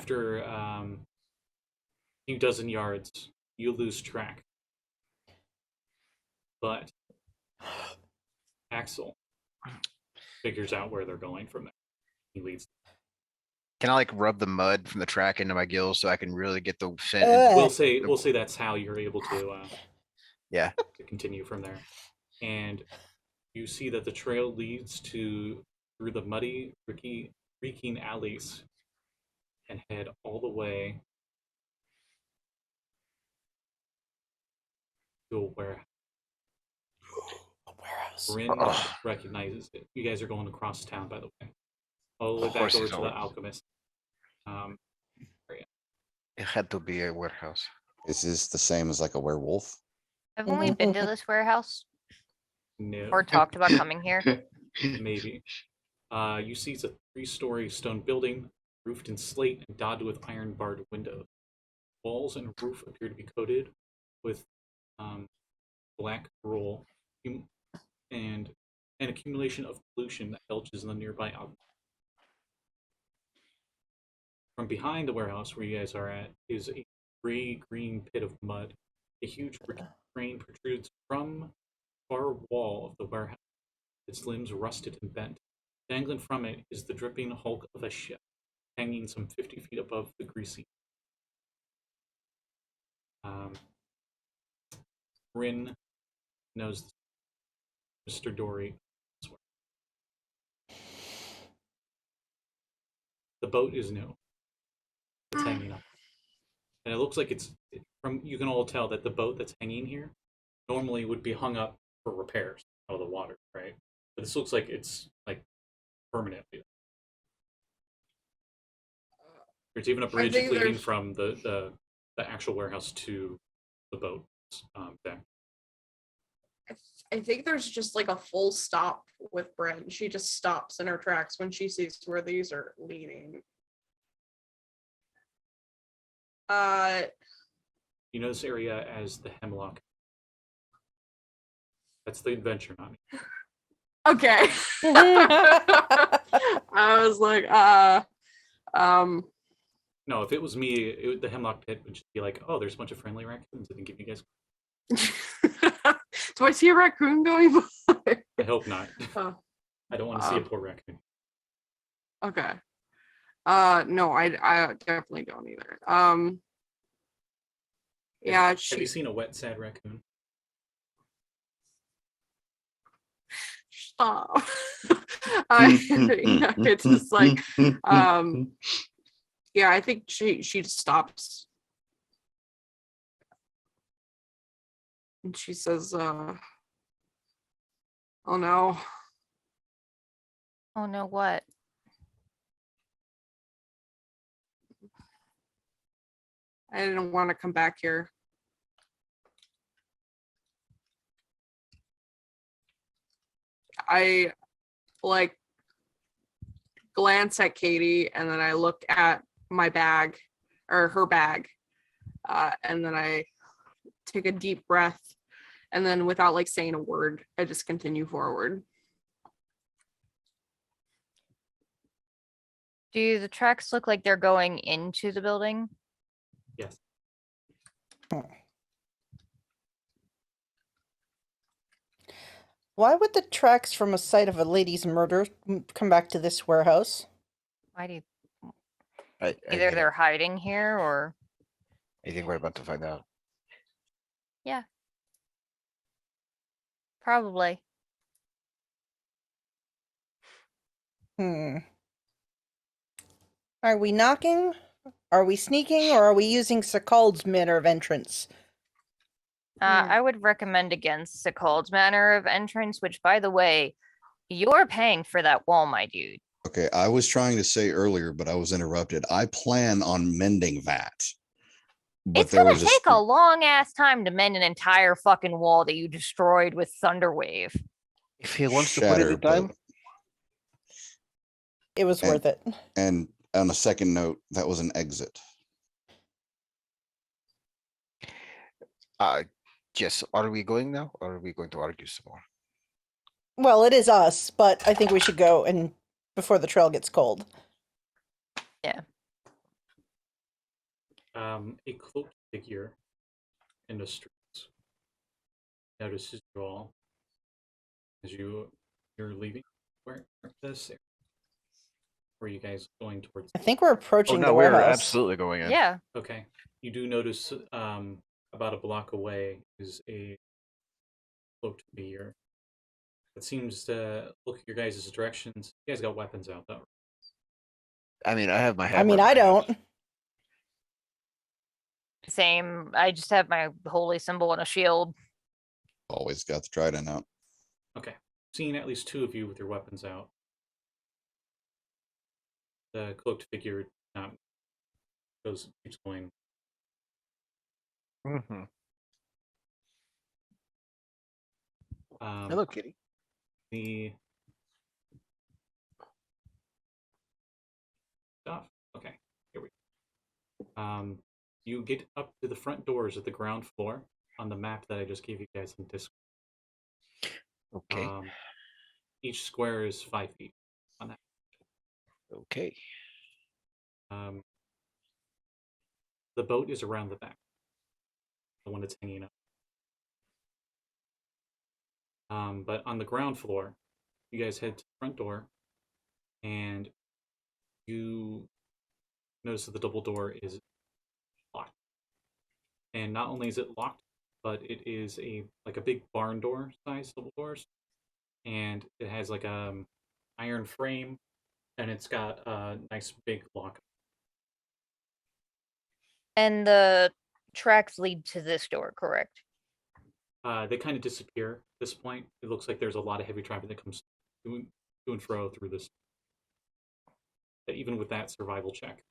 few dozen yards, you lose track. But Axel figures out where they're going from there. He leads. Can I like rub the mud from the track into my gills so I can really get the scent? We'll say that's how you're able to Yeah. to continue from there. And you see that the trail leads through the muddy, reeking alleys and head all the way to a warehouse. A warehouse. Bryn Ugh. recognizes it. You guys are going across town, by the way. All the way Of back course over he's to the always- alchemist. It had to be a warehouse. Is this the same as like a werewolf? Haven't we been to this warehouse No, or talked about coming here? maybe. You see it's a 3-story stone building, roofed in slate and dotted with iron barred windows. Walls and roof appear to be coated with black roll and an accumulation of pollution that belches in the nearby outlet. From behind the warehouse where you guys are at is a gray-green pit of mud. A huge brick crane protrudes from the far wall of the warehouse, its limbs rusted and bent. Dangling from it is the dripping hulk of a ship, hanging some 50 feet above the greasy. Bryn knows Mr. Dory. The boat is new. that's hanging up. And it looks like you can all tell that the boat that's hanging here normally would be hung up for repairs out of the water, right? But this looks like it's like permanently. There's even a bridge think leading there's- from the actual warehouse to the boat deck. I think there's just like a full stop with Bryn. She just stops in her tracks when she sees where these are leading. You know this area as the Hemlock. That's the adventure, not me. Okay. I was like, No, if it was me, the Hemlock Pit would just be like, oh, there's a bunch of friendly raccoons. I can give you guys. do I see a raccoon going by? I hope not. Oh. I don't want to see a poor raccoon. Okay. No, I definitely don't either. Yeah, Have you seen a wet, sad raccoon? stop. Yeah, it's just like, yeah, I think she just stops. And she says, oh no. Oh no, what? I didn't want to come back here. I like glance at Katie and then I look at my bag or her bag. And then I take a deep breath and then without like saying a word, I just continue forward. Do the tracks look like they're going into the building? Yes. Why would the tracks from a site of a lady's murder come back to this warehouse? Why do you, I either think- they're hiding here or I think we're about to find out. probably. Are we knocking? Are we sneaking? Or are we using Sekald's manner of entrance? I would recommend against Sekald's manner of entrance, which by the way, you're paying for that wall, my dude. Okay, I was trying to say earlier, but I was interrupted. I plan on mending that. But It's there gonna was take a long ass time to mend an entire fucking wall that you destroyed with Thunderwave. If he wants to put it shatter, in time, It was And- worth it. And on a second note, that was an exit. yes. Are we going now, or are we going to argue some more? Well, it is us, but I think we should go and before the trail gets cold. A cloaked figure in the streets notices you all as you're leaving. Where this? Where are you guys going towards? I think we're Oh approaching the no, we're warehouse. absolutely going in. Yeah. Okay, you do notice about a block away is a cloaked figure. It seems to look at your guys' directions. You guys got weapons out though. I mean, I have my. I mean, hammer I in my hand. don't. Same. I just have my holy symbol and a shield. Always got the trident out. Okay, seeing at least two of you with your weapons out. The cloaked figure keeps going. Mhm. Um, Hello, kitty. The stuff. Okay, here we go. You get up to the front doors at the ground floor on the map that I just gave you guys in Discord. Okay. Each square is 5 feet on that. Okay. The boat is around the back, the one that's hanging up. But on the ground floor, you guys head to the front door, and you notice that the double door is locked. And not only is it locked, but it is a big barn door size double doors, and it has like a iron frame, and it's got a nice big lock. And the tracks lead to this door, correct? They kind of disappear at this point. It looks like there's a lot of heavy traffic that comes to and fro through this. Even with that survival check,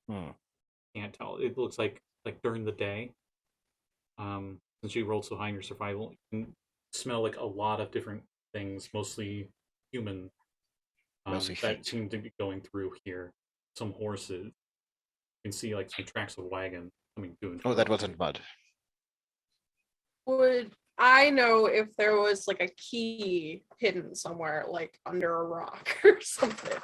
can't tell. It looks like during the day, since you rolled so high in your survival, you can smell like a lot of different things, mostly human, Mostly that feet. seem to be going through here. Some horses. You can see like some tracks of wagon coming through. And Oh, that fro. wasn't mud. Would I know if there was like a key hidden somewhere, like under a rock or something?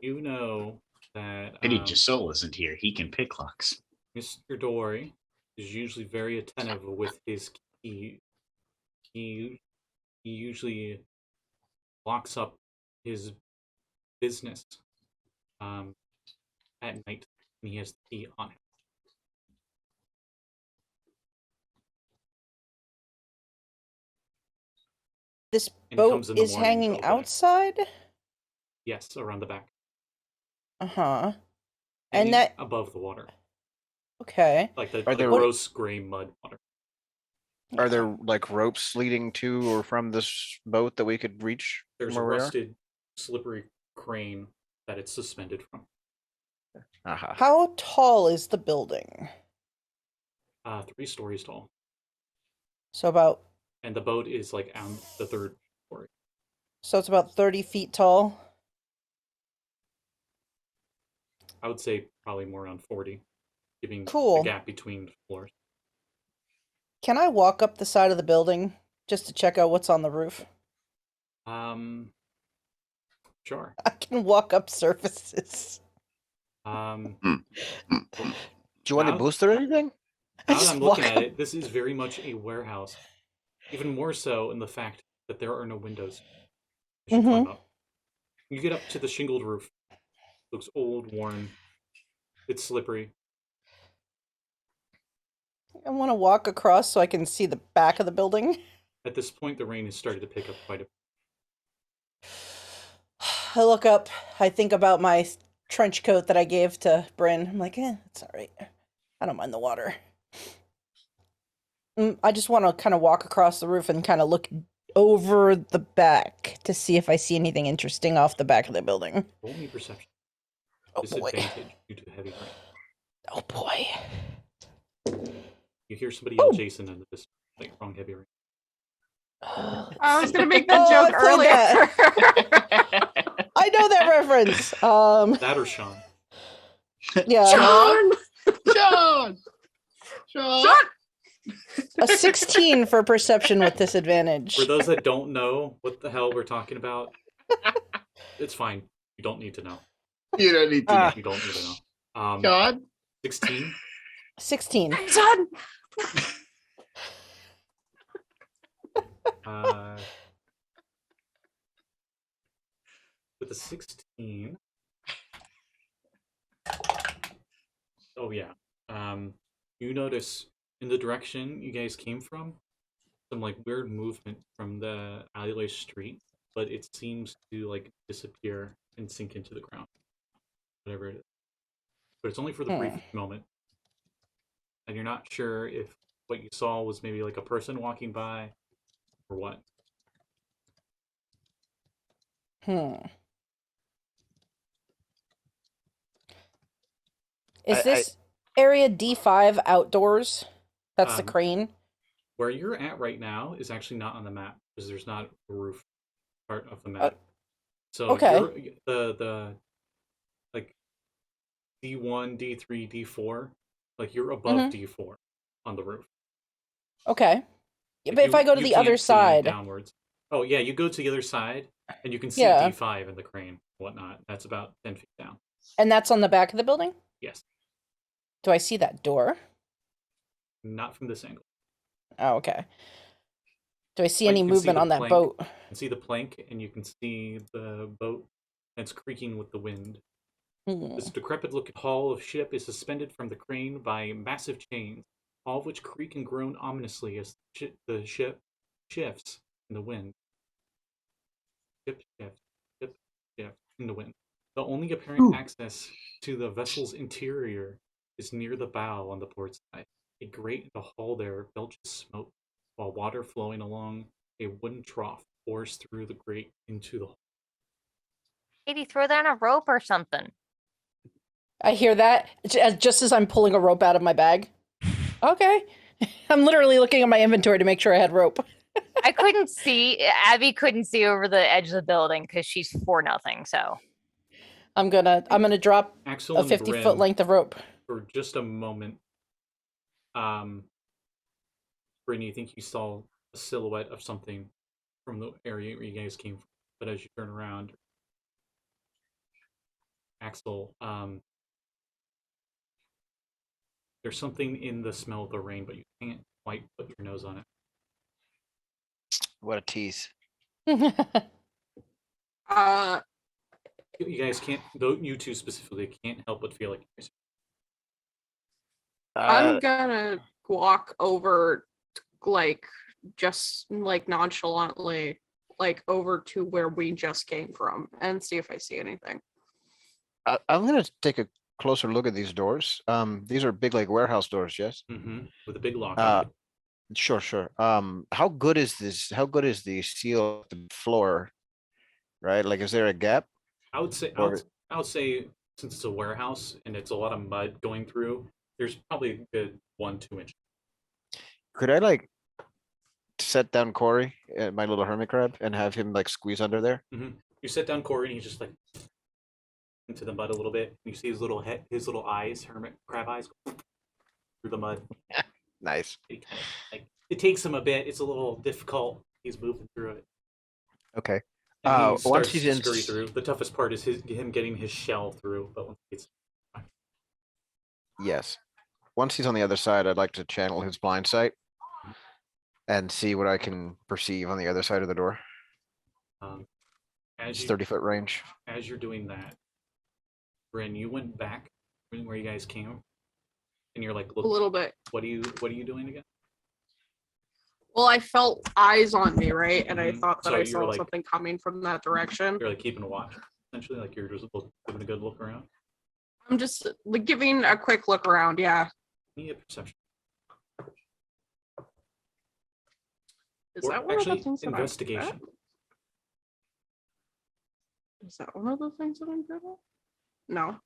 You know that Pity Josul isn't here. He can pick locks. Mr. Dory is usually very attentive with his key. He usually locks up his business at night, and he has the key on him. This And he comes boat in the is morning to hanging open it. outside? Yes, around the back. Uh-huh. Hanging And that above the water, okay. like the Are there- gross gray mud water. Are there like ropes leading to or from this boat that we could reach? There's from a where we are? rusted, slippery crane that it's suspended from. Aha. How tall is the building? 3 stories tall, So about and the boat is like on the 3rd story. so it's about 30 feet tall. I would say probably more around 40, giving Cool. the gap between floors. Can I walk up the side of the building just to check out what's on the roof? Sure. I can walk up surfaces. Um, Do you want to Now- boost or anything? I Now that just I'm walk looking at up. it, this is very much a warehouse. Even more so in the fact that there are no windows. You should climb up. You get up to the shingled roof. Looks old, worn. It's slippery. I want to walk across so I can see the back of the building. At this point, the rain has started to pick up quite a bit. I look up. I think about my trench coat that I gave to Bryn. I'm like, it's all right. I don't mind the water. I just want to kind of walk across the roof and kind of look over the back to see if I see anything interesting off the back of the building. Roll me perception. Oh boy. Disadvantage due to heavy rain. Oh boy. You hear somebody yell Oh. Jason in the distance, like wrong heavy rain. I was gonna make that Oh, joke I played earlier. I know that reference. That or Sean. Yeah. John! John! John! John! A 16 for perception with disadvantage. For those that don't know what the hell we're talking about, it's fine. You don't need to know. You don't need to know. You don't need to know. John? 16. 16. John! With a 16. Oh yeah. You notice in the direction you guys came from, some like weird movement from the alleyway street, but it seems to like disappear and sink into the ground. Whatever it is. But it's only for the brief moment. And you're not sure if what you saw was maybe like a person walking by or what. Is I- this area D5 outdoors? That's the Um, crane. Where you're at right now is actually not on the map because there's not a roof part of the map. So okay. the like D1, D3, D4, like you're above D4 on the roof. Okay. Yeah, Like, but if I go to you the other can't see side, downwards. Oh yeah, you go to the other side and you can see Yeah. D5 in the crane, and whatnot. That's about 10 feet down. and that's on the back of the building? Yes, Do I see that door? not from this angle. Oh, okay. Do I see Like, any you can see movement the on that plank. boat? You can see the plank and you can see the boat, and it's creaking with the wind. This decrepit-looking hull of ship is suspended from the crane by massive chains, all of which creak and groan ominously as the ship shifts in the wind. Ship shifts, ship shifts in the wind. The only apparent access to the vessel's interior is near the bow on the port side. A grate in the hull there belches smoke, while water flowing along a wooden trough pours through the grate into the hull. Katie, throw down a rope or something. I hear that just as I'm pulling a rope out of my bag. Okay. I'm literally looking at my inventory to make sure I had rope. I couldn't see. Abby couldn't see over the edge of the building because she's 4-0. So I'm gonna drop Axel a and 50-foot Bryn, length of rope. for just a moment, Bryn, you think you saw a silhouette of something from the area where you guys came from, but as you turn around, Axel, there's something in the smell of the rain, but you can't quite put your nose on it. What a tease. Uh, You guys can't, though you two specifically, can't help but feel like you guys. I'm gonna walk over, like, just like nonchalantly, like over to where we just came from and see if I see anything. I'm gonna take a closer look at these doors. These are big like warehouse doors, yes? With a big lock Uh, on it. Sure. How good is this? How good is the seal of the floor? Right? Like, is there a gap? I would say, or- I would say, since it's a warehouse and it's a lot of mud going through, there's probably a good 1-2 inch. Could I like set down Corey, my little hermit crab, and have him like squeeze under there? You sit down Corey and he's just like into the mud a little bit. You see his little head, his little eyes, hermit crab eyes, through the mud. Nice. It takes him a bit. It's a little difficult. He's moving through it. Okay. And he Once starts he's to in, scurry through. The toughest part is him getting his shell through. But once it's yes. Once he's on the other side, I'd like to channel his blind sight and see what I can perceive on the other side of the door. as It's you 30-foot range. as you're doing that, Bryn, you went back where you guys came, and you're like, A look, little bit. what are you doing again? Well, I felt eyes on me, right? And I Mhm. thought that So I you're saw like- something coming from that direction. You're like keeping a watch, essentially, like you're just giving a good look around. I'm just like giving a quick look around. Yeah. Need a perception. Is Or that one actually, of the things that investigation. I'm good at? Is that one of the things that I'm good at? No.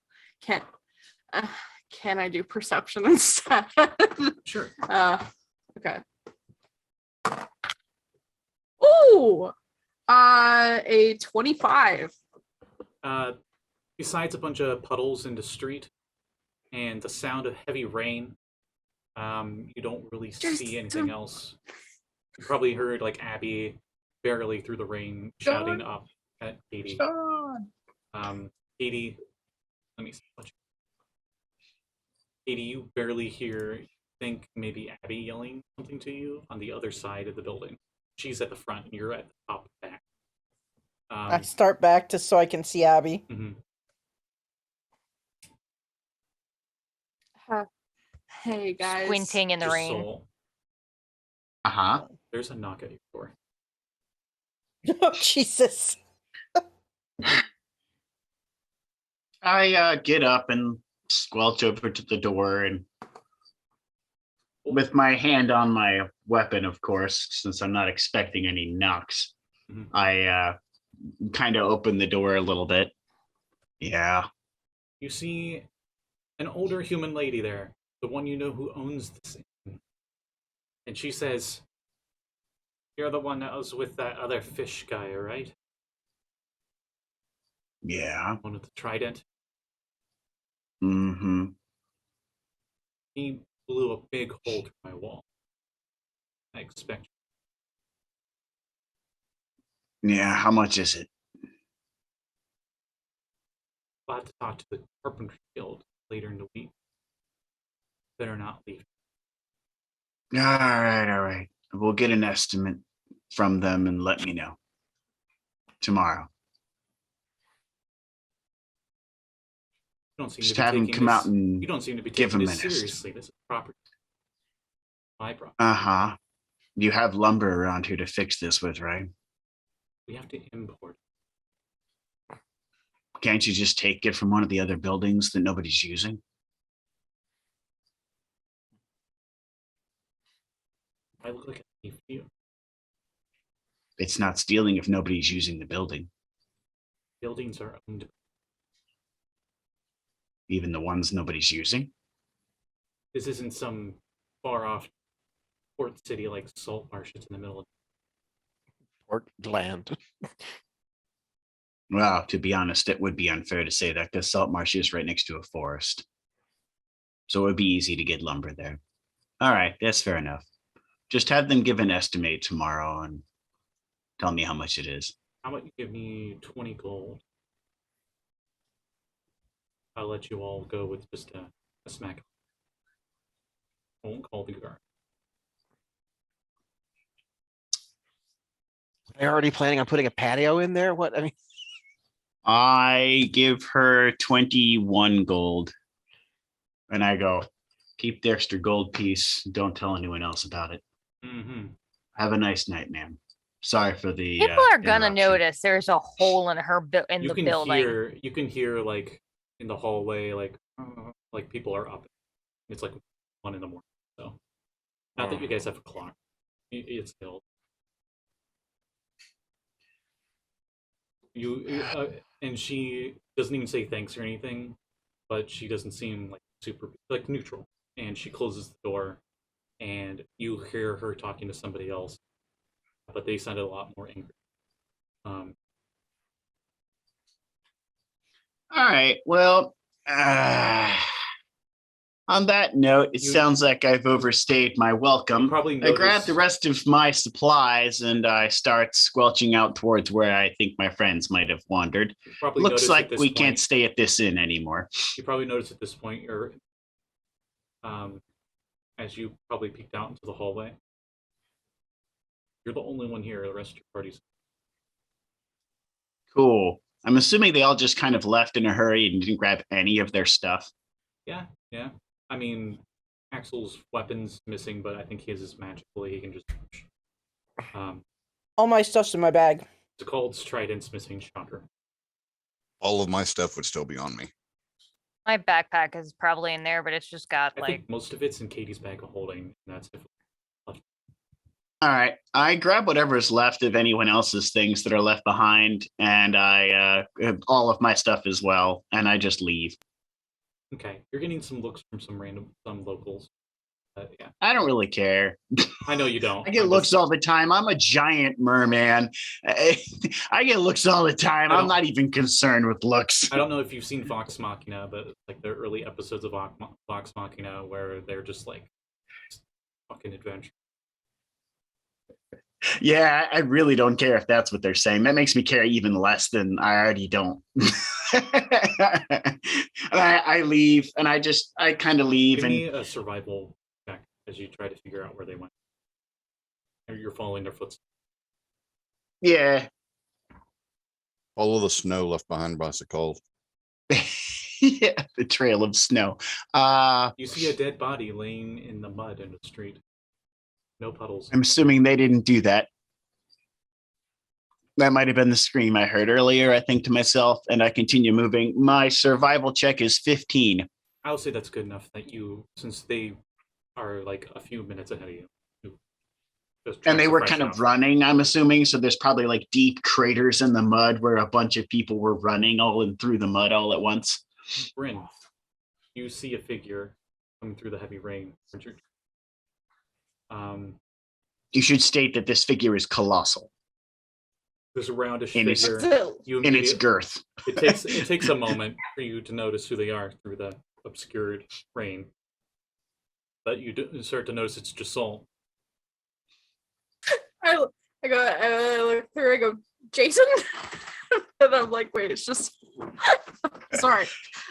Can I do perception instead? Sure. Okay. Ooh, a 25. Besides a bunch of puddles in the street and the sound of heavy rain, you don't really see anything else. You probably heard like Abby barely through the rain shouting up at Katie. Katie, let me see. Katie, you barely hear. Think maybe Abby yelling something to you on the other side of the building. She's at the front, and you're at the top back. I start back just so I can see Abby. Hey guys. squinting in the rain. Josul, Uh-huh. there's a knock at your door. Oh, Jesus. I get up and squelch over to the door, and with my hand on my weapon, of course, since I'm not expecting any knocks, I kind of open the door a little bit. Yeah. You see an older human lady there, the one you know who owns this inn. And she says, "You're the one that was with that other fish guy, right? Yeah. One with the trident. Mm-hmm. He blew a big hole through my wall. I expect Yeah. How much is it? I'll have to talk to the Carpentry Guild later in the week. Better not leave. All right. We'll get an estimate from them and let me know tomorrow. You don't seem Just to be have him taking come this, out and you don't seem to be give taking him this an estimate. seriously. This is property. My property. Uh-huh. You have lumber around here to fix this with, right? We have to import. Can't you just take it from one of the other buildings that nobody's using? I look like a thief to you. It's not stealing if nobody's using the building, Buildings are owned. even the ones nobody's using. This isn't some far off port city like Saltmarsh. It's in the middle of. Portland. Well, to be honest, it would be unfair to say that because Saltmarsh is right next to a forest. So it would be easy to get lumber there. All right, that's fair enough. Just have them give an estimate tomorrow and tell me how much it is. How about you give me 20 gold? I'll let you all go with just a smack. I won't call the guard. They're already planning on putting a patio in there? What? I mean, I give her 21 gold. And I go, keep the extra gold piece. Don't tell anyone else about it. Mm-hmm. Have a nice night, ma'am. Sorry for the People are gonna interruption. notice there's a hole in her in the building. You can hear like in the hallway, like people are up. It's like 1 a.m. So, not that you guys have a clock. It's still. And she doesn't even say thanks or anything, but she doesn't seem like super like neutral. And she closes the door, and you hear her talking to somebody else, but they sounded a lot more angry. All right. Well, on that note, it sounds like I've overstayed my welcome. Probably I grab the rest of my supplies and I start squelching out towards where I think my friends might have wandered. Looks like we can't stay at this inn anymore. You probably notice at this point, as you probably peeked out into the hallway, you're the only one here. The rest of your party's. Cool. I'm assuming they all just kind of left in a hurry and didn't grab any of their stuff. Yeah. I mean, Axel's weapon's missing, but I think his is magically. He can just. All my stuff's in my bag. Sekald's trident's missing. Shocker. All of my stuff would still be on me. My backpack is probably in there, but it's just got I think most of it's in Katie's bag of holding, and that's it. All right. I grab whatever's left of anyone else's things that are left behind, and I all of my stuff as well, and I just leave. Okay, you're getting some looks from some locals. Yeah, I don't really care. I know you don't. I get looks all the time. I'm a giant merman. I get looks all the time. I'm not even concerned with looks. I don't know if you've seen Vox Machina, but like the early episodes of Vox Machina where they're just like fucking adventure. Yeah, I really don't care if that's what they're saying. That makes me care even less than I already don't. And I leave, and I kind of leave. Give and me a survival check as you try to figure out where they went. Or you're following their footsteps. Yeah. Follow the snow left behind by Sekald. Yeah, the trail of snow. You see a dead body laying in the mud in the street. No puddles. I'm assuming they didn't do that. That might have been the scream I heard earlier, I think to myself, and I continue moving. My survival check is 15. I'll say that's good enough that since they are like a few minutes ahead of you. And they were kind of running, I'm assuming, so there's probably like deep craters in the mud where a bunch of people were running all in through the mud all at once. Bryn, you see a figure coming through the heavy rain. You should state that this figure is colossal. There's a roundish in figure. In its girth. It takes a moment for you to notice who they are through the obscured rain. But you start to notice it's Josul. I look through, I go, Jason? And I'm like, wait, it's just sorry.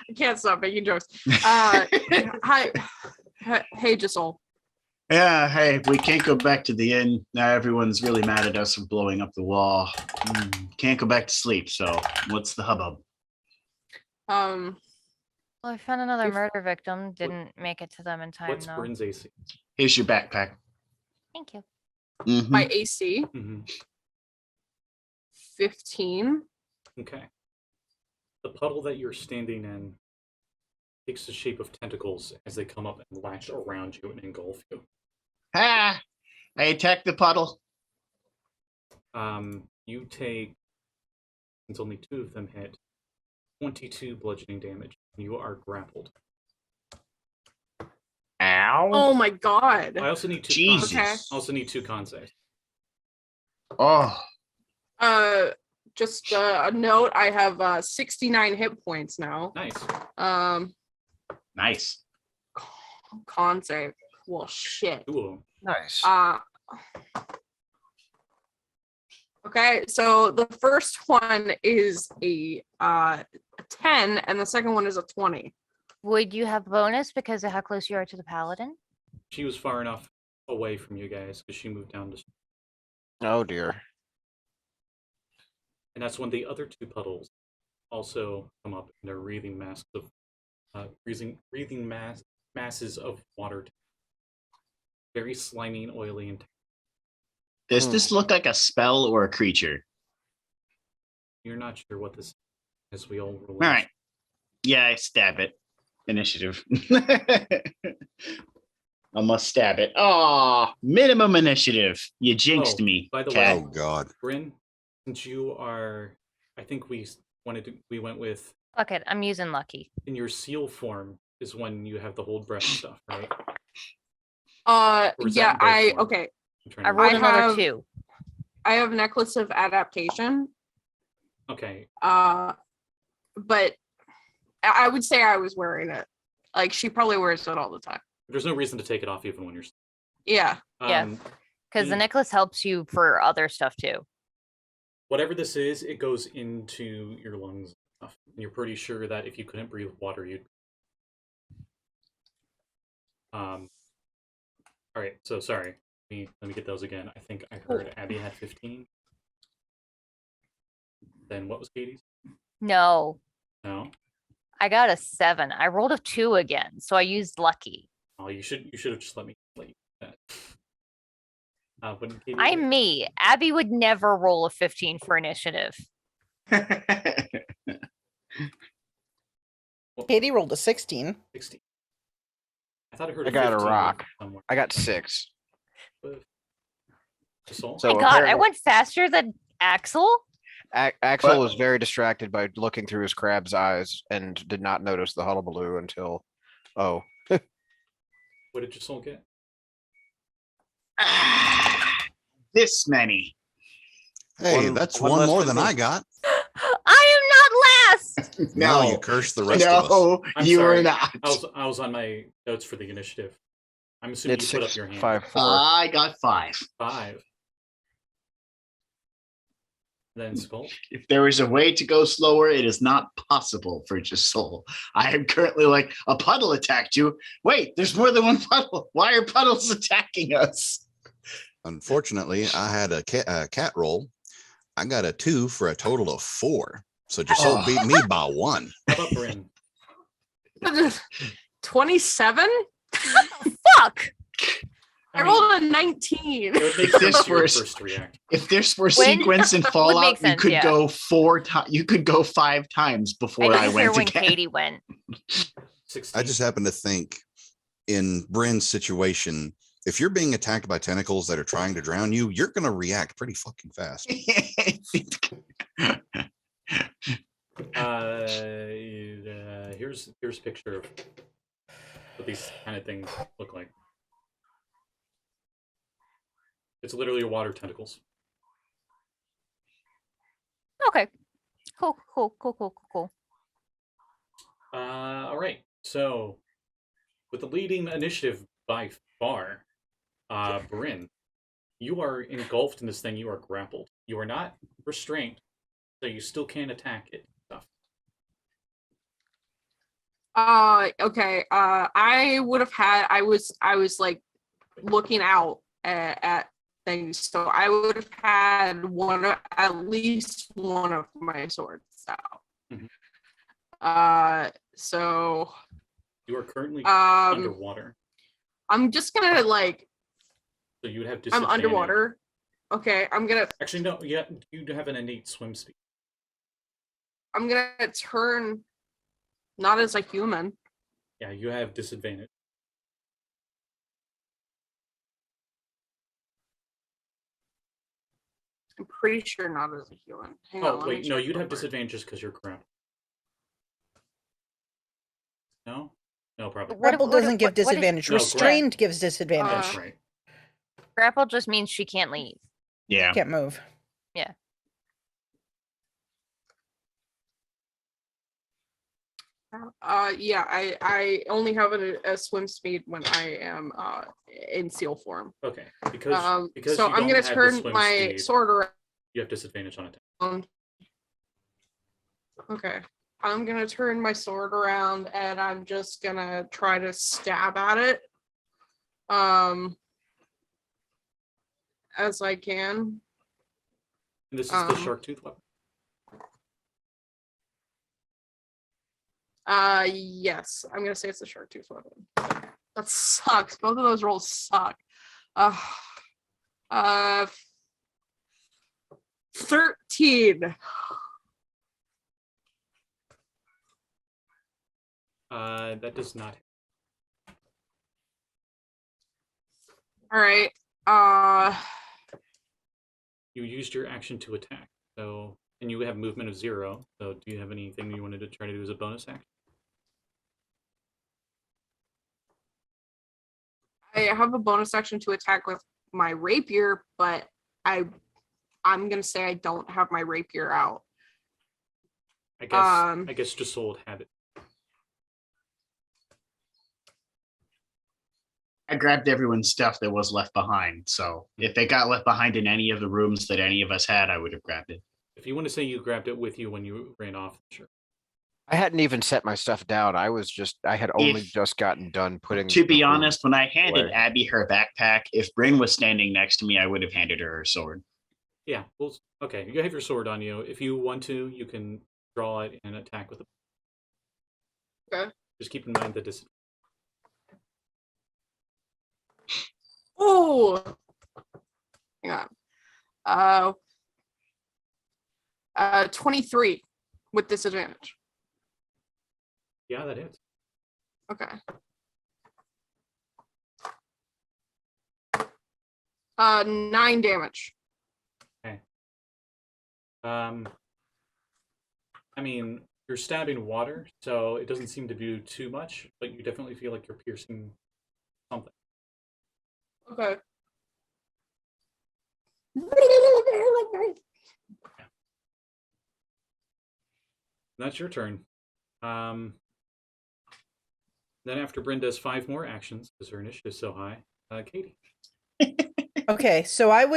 I can't stop making jokes. Hi. Hey, Josul. Yeah, hey, we can't go back to the inn. Now everyone's really mad at us for blowing up the wall. Can't go back to sleep, so what's the hubbub? Well, I found another murder victim. Didn't make it to them in time, What's though. Bryn's AC? Here's your backpack. Thank you. My AC, 15. Okay. The puddle that you're standing in takes the shape of tentacles as they come up and latch around you and engulf you. Ah, I attack the puddle. You take, since only 2 of them hit, 22 bludgeoning damage. You are grappled. Ow. Oh my god. I also need 2 Jesus. Okay. I also need 2 con saves. Oh. Just a note, I have 69 hit points now. Nice. Nice. Con save. Well, shit. Cool. Nice. Okay, so the first one is a 10, and the second one is a 20. Would you have bonus because of how close you are to the paladin? She was far enough away from you guys because she moved down to. Oh dear. And that's when the other 2 puddles also come up and they're breathing masses of masses of water. Very slimy and oily and Does this look like a spell or a creature? you're not sure what this is as we all roll. All right. Yeah, I stab it. Initiative. I must stab it. Oh, minimum initiative. You jinxed Oh, me. by the cat. Oh God. Bryn, since you are, I think we went with Fuck it, I'm using lucky. in your seal form is when you have the hold breath stuff, right? Or is Yeah, that in both forms? okay. I'm trying I to rolled remember. another have- 2. I have Necklace of Adaptation. Okay, But I would say I was wearing it. Like, she probably wears it all the time. there's no reason to take it off even when you're. Yeah. Yeah. Because the Mm. necklace helps you for other stuff too. Whatever this is, it goes into your lungs and stuff. And you're pretty sure that if you couldn't breathe water, you'd. All right, so sorry. Let me get those again. I think I heard Abby had 15. Then what was Katie's? No, No. I got a 7. I rolled a 2 again, so I used lucky. Oh, you should have just let you do that. Wouldn't Katie? I'm me. Abby would never roll a 15 for initiative. Katie rolled a 16. 16. I thought I heard. I got a 15 rock. somewhere. I got 6. Assault? So My God, I apparently- went faster than Axel. Axel But- was very distracted by looking through his crab's eyes and did not notice the hullabaloo until, oh, What did your soul get? This many. Hey, One- that's one one less more than than me. I got. I am not last. Now No. you curse the rest of us. No, I'm you sorry. are not. I was on my notes for the initiative. I'm assuming it's you put 6, up your hand. 5, 4. I got 5. 5. Then Skull. If there is a way to go slower, it is not possible for Josul. I am currently like, a puddle attacked you. Wait, there's more than one puddle. Why are puddles attacking us? Unfortunately, I had a cat roll. I got a 2 for a total of 4. So Josul beat me by 1. How about Bryn? 27? Fuck. I rolled a 19. It would make This sense for your first- first to react. If this were When- sequence in Fallout, make you sense, could yeah. go 4 times. You could go 5 times before I I didn't hear went when again. Katie went. 16. I just happen to think in Bryn's situation, if you're being attacked by tentacles that are trying to drown you, you're going to react pretty fucking fast. Here's a picture of what these kind of things look like. It's literally water tentacles. Okay. Cool. All right. So, with the leading initiative by far, Bryn, you are engulfed in this thing. You are grappled. You are not restrained, so you still can attack it. Stuff. Okay. I would have had. I was like looking out at things, so I would have had at least one of my swords out. Mhm. So You are currently um, underwater, I'm just gonna like so you would have I'm disadvantage. underwater. Okay, Actually, no. Yeah, you have an innate swim speed. I'm gonna turn not as a human. Yeah, you have disadvantage. I'm pretty sure not as a human. Hang on, Oh let me wait, no, check you'd real have quick. disadvantages because you're grappled. No, no, probably. Grapple doesn't give what is- disadvantage. No, Restrained gives disadvantage. That's right. Grapple just means she can't leave. Yeah. Can't move. Yeah, I only have a swim speed when I am in seal form. Okay, because So you I'm don't gonna have the turn swim my speed, sword you have disadvantage on attack. around. Okay, I'm gonna turn my sword around and I'm just gonna try to stab at it, as I can. And this is the shark tooth weapon. Yes, I'm gonna say it's a shark tooth weapon. That sucks. Both of those rolls suck. 13. That does not. All right. You used your action to attack, so and you have movement of 0. So, do you have anything you wanted to try to do as a bonus action? I have a bonus action to attack with my rapier, but I'm gonna say I don't have my rapier out. I guess Josul would have it. I grabbed everyone's stuff that was left behind. So if it got left behind in any of the rooms that any of us had, I would have grabbed it. If you want to say you grabbed it with you when you ran off, sure. I hadn't even set my stuff down. I had only If- just gotten done putting. To be the room honest, when I handed away. Abby her backpack, if Bryn was standing next to me, I would have handed her her sword. Yeah, well, okay. You have your sword on you. If you want to, you can draw it and attack with it. Okay. Just keep in mind the disadvantage. Oh, hang on. 23 with disadvantage. Yeah, that is. Okay. 9 damage. I mean, you're stabbing water, so it doesn't seem to do too much, but you definitely feel like you're piercing something. Okay. That's your turn. Then after Bryn does 5 more actions, because her initiative is so high, Katie. Okay, so I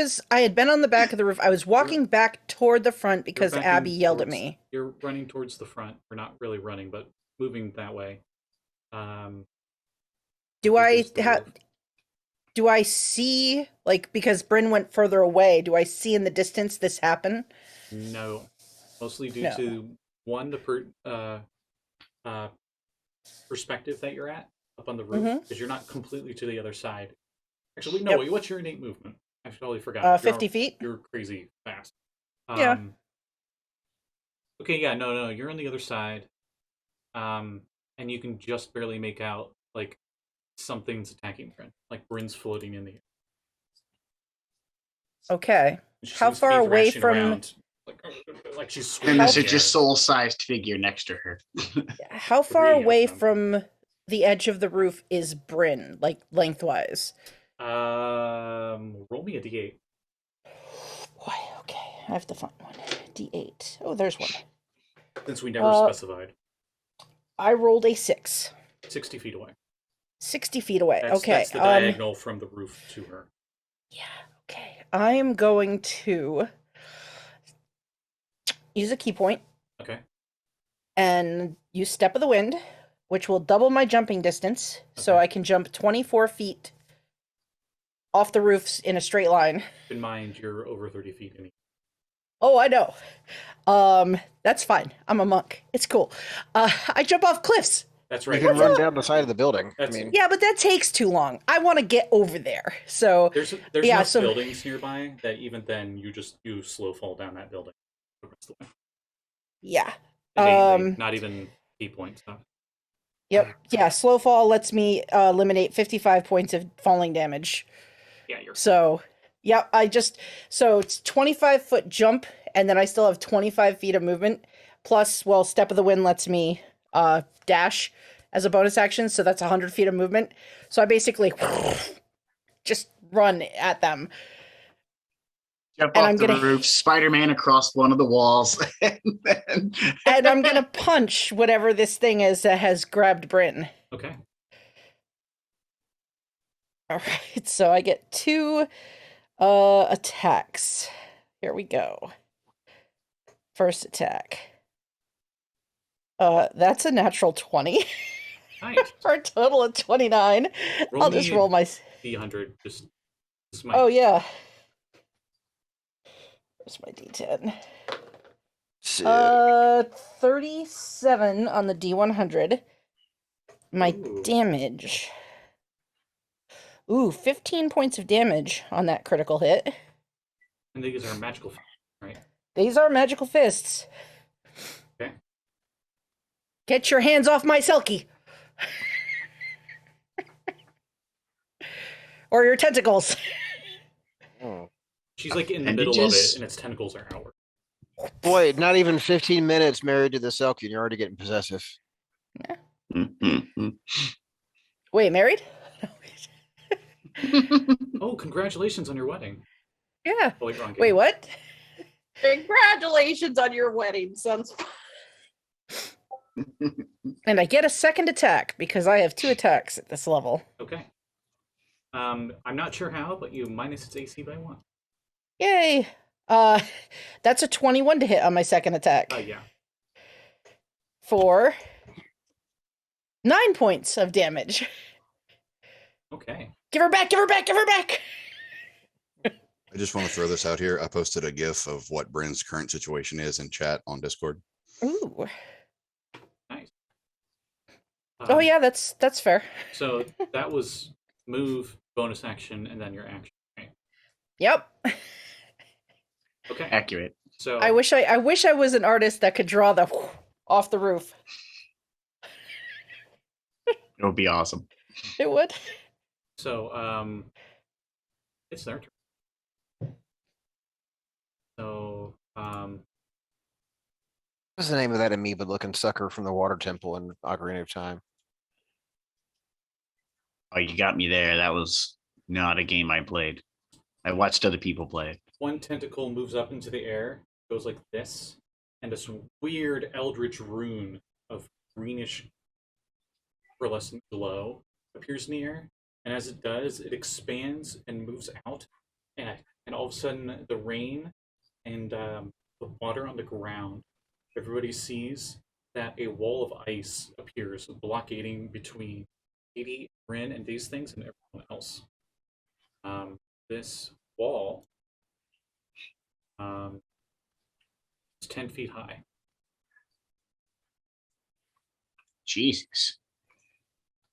had been on the back of the roof. I was walking back toward the front because You're backing Abby yelled at towards- me. You're running towards the front. Or not really running, but moving that way. Do I against the roof. do I see, like, because Bryn went further away, do I see in the distance this happen? No. Mostly due No. to, one, the perspective that you're at up on the roof, because you're not completely to the other side. Actually, no, Yep. wait, what's your innate movement? I totally forgot. 50 feet? You're crazy fast. Yeah. Okay, yeah, no, you're on the other side. And you can just barely make out, like, something's attacking Bryn. Like, Bryn's floating in the air. Okay. She How seems to be far away thrashing from- around, like she's swimming And in this the is just air. soul-sized figure next to her. How far Three of away them. from the edge of the roof is Bryn, like, lengthwise? Roll me a d8. Boy, okay. I have to find one. D8. Oh, there's one. Since we never specified. I rolled a 6. 60 feet away. 60 feet away. That's, okay. that's the diagonal from the roof to her. Yeah, okay. I am going to use a key point Okay. and use Step of the Wind, which will double my jumping distance, so Okay. I can jump 24 feet off the roofs in a straight line. Keep in mind, you're over 30 feet. Oh, I know. That's fine. I'm a monk. It's cool. I jump off cliffs. That's You right. can run down the side of the building. I That's- mean, Yeah, but that takes too long. I want to get over there. So There's Yeah, enough so- buildings nearby that even then you slow fall down that building. The rest of the way. yeah. Innately, not even key point stuff. Yep. Yeah, slow fall lets me eliminate 55 points of falling damage. Yeah, you're So Yep, so it's 25-foot jump, and then I still have 25 feet of movement. Plus, well, Step of the Wind lets me dash as a bonus action, so that's 100 feet of movement. So I basically just run at them. Jump And off I'm the gonna- roof, Spider-Man across one of the walls, and then And I'm gonna punch whatever this thing is that has grabbed Bryn. Okay. Alright, so I get 2 attacks. Here we go. First attack. That's a natural 20 Nice. for a total of 29. I'll just me roll my. D100. Just this is my Oh, yeah. Where's my D10? Sick. 37 on the D100. My Ooh. damage. Ooh, 15 points of damage on that critical hit. And these are magical, right? These are magical fists. Okay. Get your hands off my Selkie! Or your tentacles. Oh. She's like in the middle of it, Appendages? and its tentacles are outward. Boy, not even 15 minutes married to the Selkie, and you're already getting possessive. Wait, married? Oh, congratulations on your wedding. Yeah. Oh, wait, wrong game. Wait, what? Congratulations on your wedding, sounds And I get a second attack because I have 2 attacks at this level. Okay. I'm not sure how, but you minus its AC by 1. Yay! That's a 21 to hit on my second attack. Yeah. For 9 points of damage. Okay. Give her back, give her back, give her back! I just want to throw this out here. I posted a GIF of what Bryn's current situation is in chat on Discord. Ooh. Nice. Oh yeah, that's fair. So that was move, bonus action, and then your action. Right? Yep. Okay. Accurate. So I wish I was an artist that could draw the off the roof. It would be awesome. It would. So it's their turn. So What's the name of that amoeba-looking sucker from the Water Temple in Ocarina of Time? Oh, you got me there. That was not a game I played. I watched other people play it. one tentacle moves up into the air, goes like this, and this weird eldritch rune of greenish pearlescent glow appears in the air. And as it does, it expands and moves out, and all of a sudden the rain and the water on the ground, everybody sees that a wall of ice appears, blockading between Kade, Bryn, and these things and everyone else. This wall is 10 feet high. Jesus.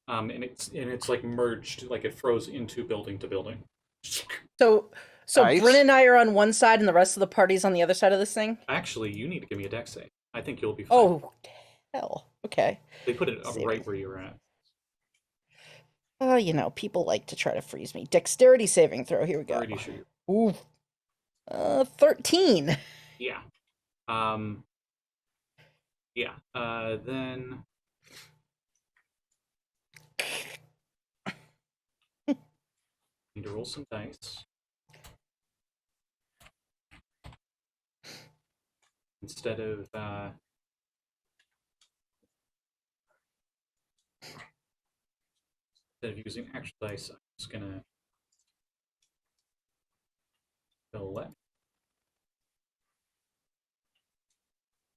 And it's like merged, like it froze into building to building. So Nice. Bryn and I are on one side and the rest of the party's on the other side of this thing? Actually, you need to give me a dex save. I think you'll be fine. Oh, hell. Okay. They put it Save right it. where you're at. People like to try to freeze me. Dexterity saving throw. Here we go. Pretty sure. Ooh. 13. Yeah. Yeah. Then need to roll some dice. Instead of using actual dice, I'm just gonna let.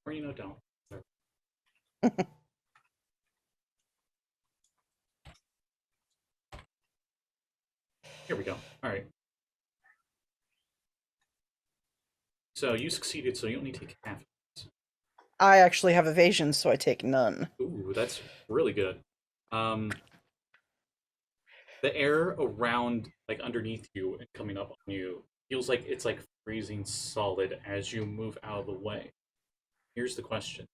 Or don't. Here we go. All right. So you succeeded, so you only take half. I actually have evasion, so I take none. Ooh, that's really good. The air around, like underneath you and coming up on you, feels like it's like freezing solid as you move out of the way. Here's the question: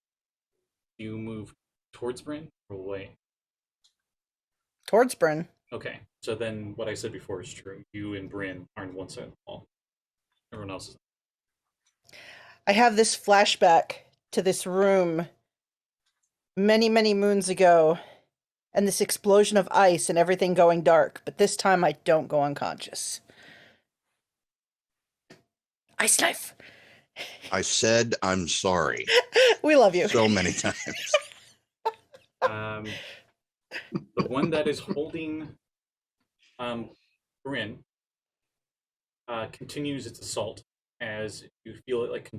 do you move towards Bryn or away? Towards Bryn. Okay, so then what I said before is true. You and Bryn are on one side of the wall. everyone else is. I have this flashback to this room many, many moons ago, and this explosion of ice and everything going dark, but this time I don't go unconscious. Ice knife! I said I'm sorry We love you. so many times. The one that is holding Bryn continues its assault as you feel it like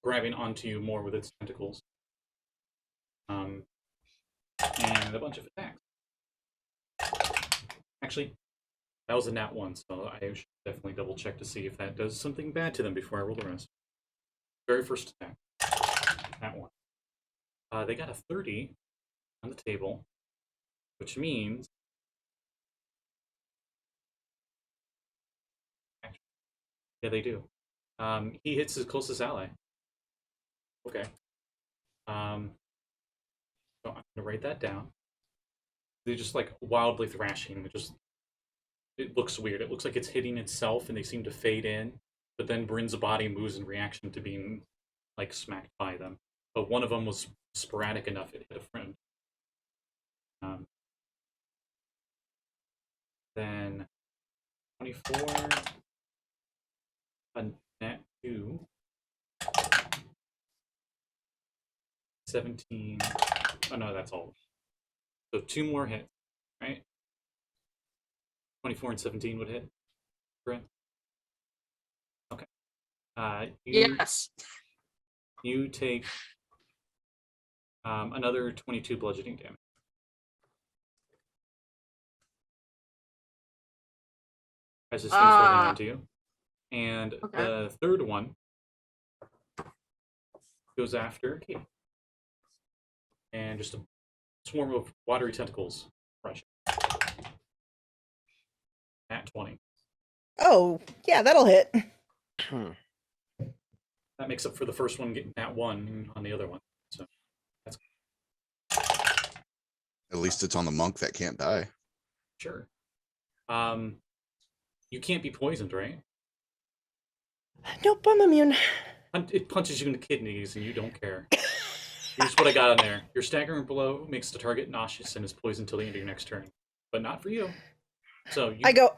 grabbing onto you more with its tentacles. And a bunch of attacks. Actually, that was a nat 1, so I should definitely double check to see if that does something bad to them before I roll the rest. Very first attack. That one. They got a 30 on the table, which means yeah, they do. He hits his closest ally. Okay. So I'm gonna write that down. They're just like wildly thrashing. It looks weird. It looks like it's hitting itself, and they seem to fade in. But then Bryn's body moves in reaction to being like smacked by them. But one of them was sporadic enough it hit a friend. Then 24, a nat 2, 17. Oh no, that's all. So 2 more hits, right? 24 and 17 would hit. Brent? Okay. Yes. You take another 22 bludgeoning damage. As this thing's holding onto you. And Okay. the third one goes after Kate. And just a swarm of watery tentacles crush it. At 20. Oh, yeah, that'll hit. That makes up for the first one getting that 1 on the other one. So that's At least it's on the monk that can't die. sure. You can't be poisoned, right? Nope, I'm immune. It punches you in the kidneys and you don't care. Here's what I got on there. Your staggering blow makes the target nauseous and is poisoned till the end of your next turn. But not for you. So I go,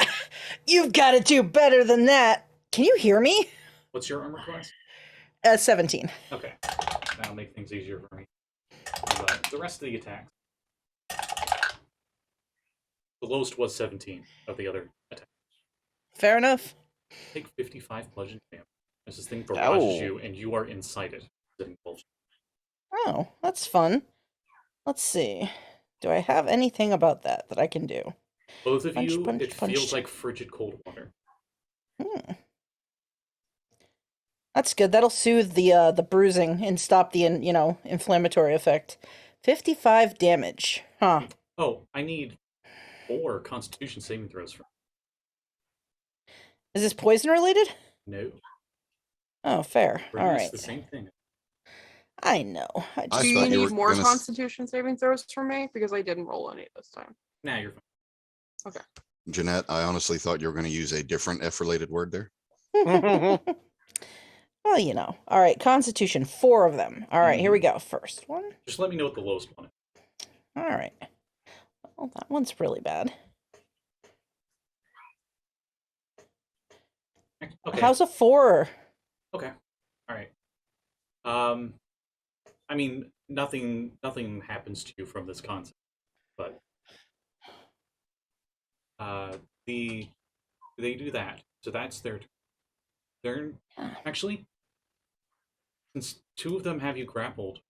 you've got to do better than that. Can you hear me? What's your armor class? 17. Okay. That'll make things easier for me. The rest of the attacks. The lowest was 17 of the other attacks. Fair enough. Take 55 bludgeoning damage. As this thing barrages Ow. you and you are inside it. Oh, that's fun. Let's see. Do I have anything about that I can do? Both of Punch, you, punch, it punch. feels like frigid cold water. That's good. That'll soothe the bruising and stop the inflammatory effect. 55 damage. Huh. Oh, I need 4 Constitution saving throws from. Is this poison related? No. Oh, fair. Or All at least right. the same thing. I know. I Do you thought you need were more gonna Constitution saving throws from me? Because I didn't roll any this time. Nah, you're fine. Jeanette, I honestly thought you were going to use a different F-related word there. Well, All right, Constitution, 4 of them. All right, here we go. First one. Just let me know what the lowest one is. All right. Well, that one's really bad. Okay. How's a 4? Okay. All right. I mean, nothing happens to you from this concept, but they do that. So that's their turn. Actually, since 2 of them have you grappled,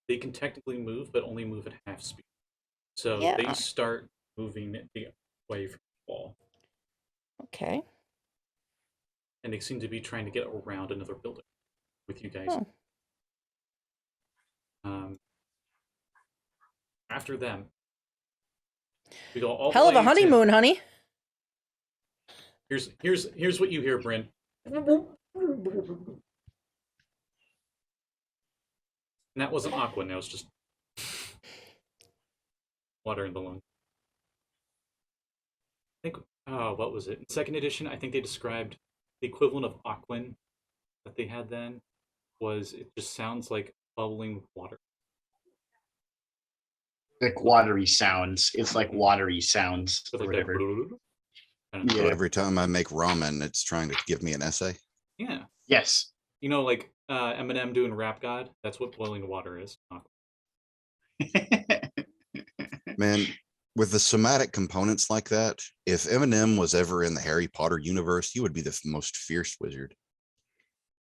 they can technically move, but only move at half speed. So Yeah. they start moving the way from the wall, Okay. and they seem to be trying to get around another building with you guys. Oh. After them, we go all Hell the of a way to- honeymoon, honey. Here's what you hear, Bryn. And that wasn't aqua, now it's just water in the lung. I think, what was it? In 2nd edition, I think they described the equivalent of Aquin that they had then was it just sounds like bubbling water. Like watery sounds. It's like watery sounds With or like that whatever. kind of Yeah. So every time I make ramen, it's trying to give me an essay. Yeah. Yes. You know, like Eminem doing Rap God? That's what boiling water is. Man, with the somatic components like that, if Eminem was ever in the Harry Potter universe, he would be the most fierce wizard.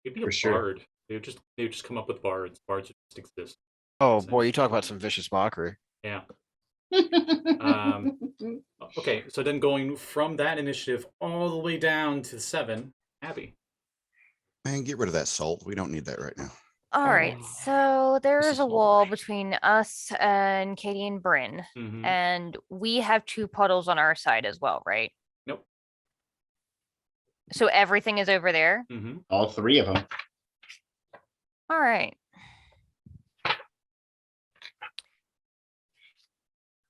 It'd be For a sure. bard. They would just come up with bards. Bards would just exist. Oh So- boy, you talk about some vicious mockery. Yeah. Okay, so then going from that initiative all the way down to 7, Abby. Man, get rid of that salt. We don't need that right now. All right, Oh. so there This is is a wall Saltmarsh. between us and Katie and Bryn, Mm-hmm. and we have 2 puddles on our side as well, right? Nope. So everything is over there. Mm-hmm. All 3 of them. All right.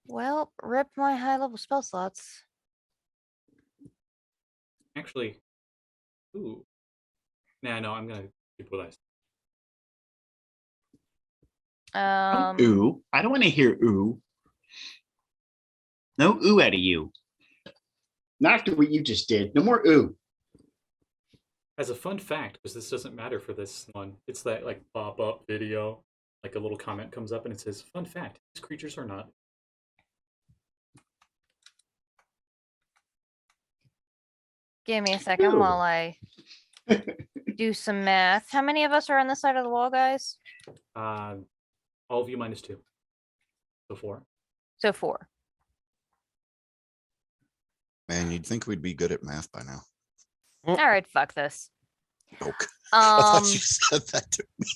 Well, rip my high level spell slots. Actually, ooh. Nah, no, I'm gonna keep what I said. Ooh. I don't want to hear ooh. No ooh out of you. Not after what you just did. No more ooh. As a fun fact, because this doesn't matter for this one, it's that like pop-up video, like a little comment comes up and it says, "Fun fact: these creatures are not." Give me a second Ooh. while I do some math. How many of us are on this side of the wall, guys? All of you -2. So 4. So 4. Man, you'd think we'd be good at math by now. All right, fuck this. Okay. I thought Um, you said that to me.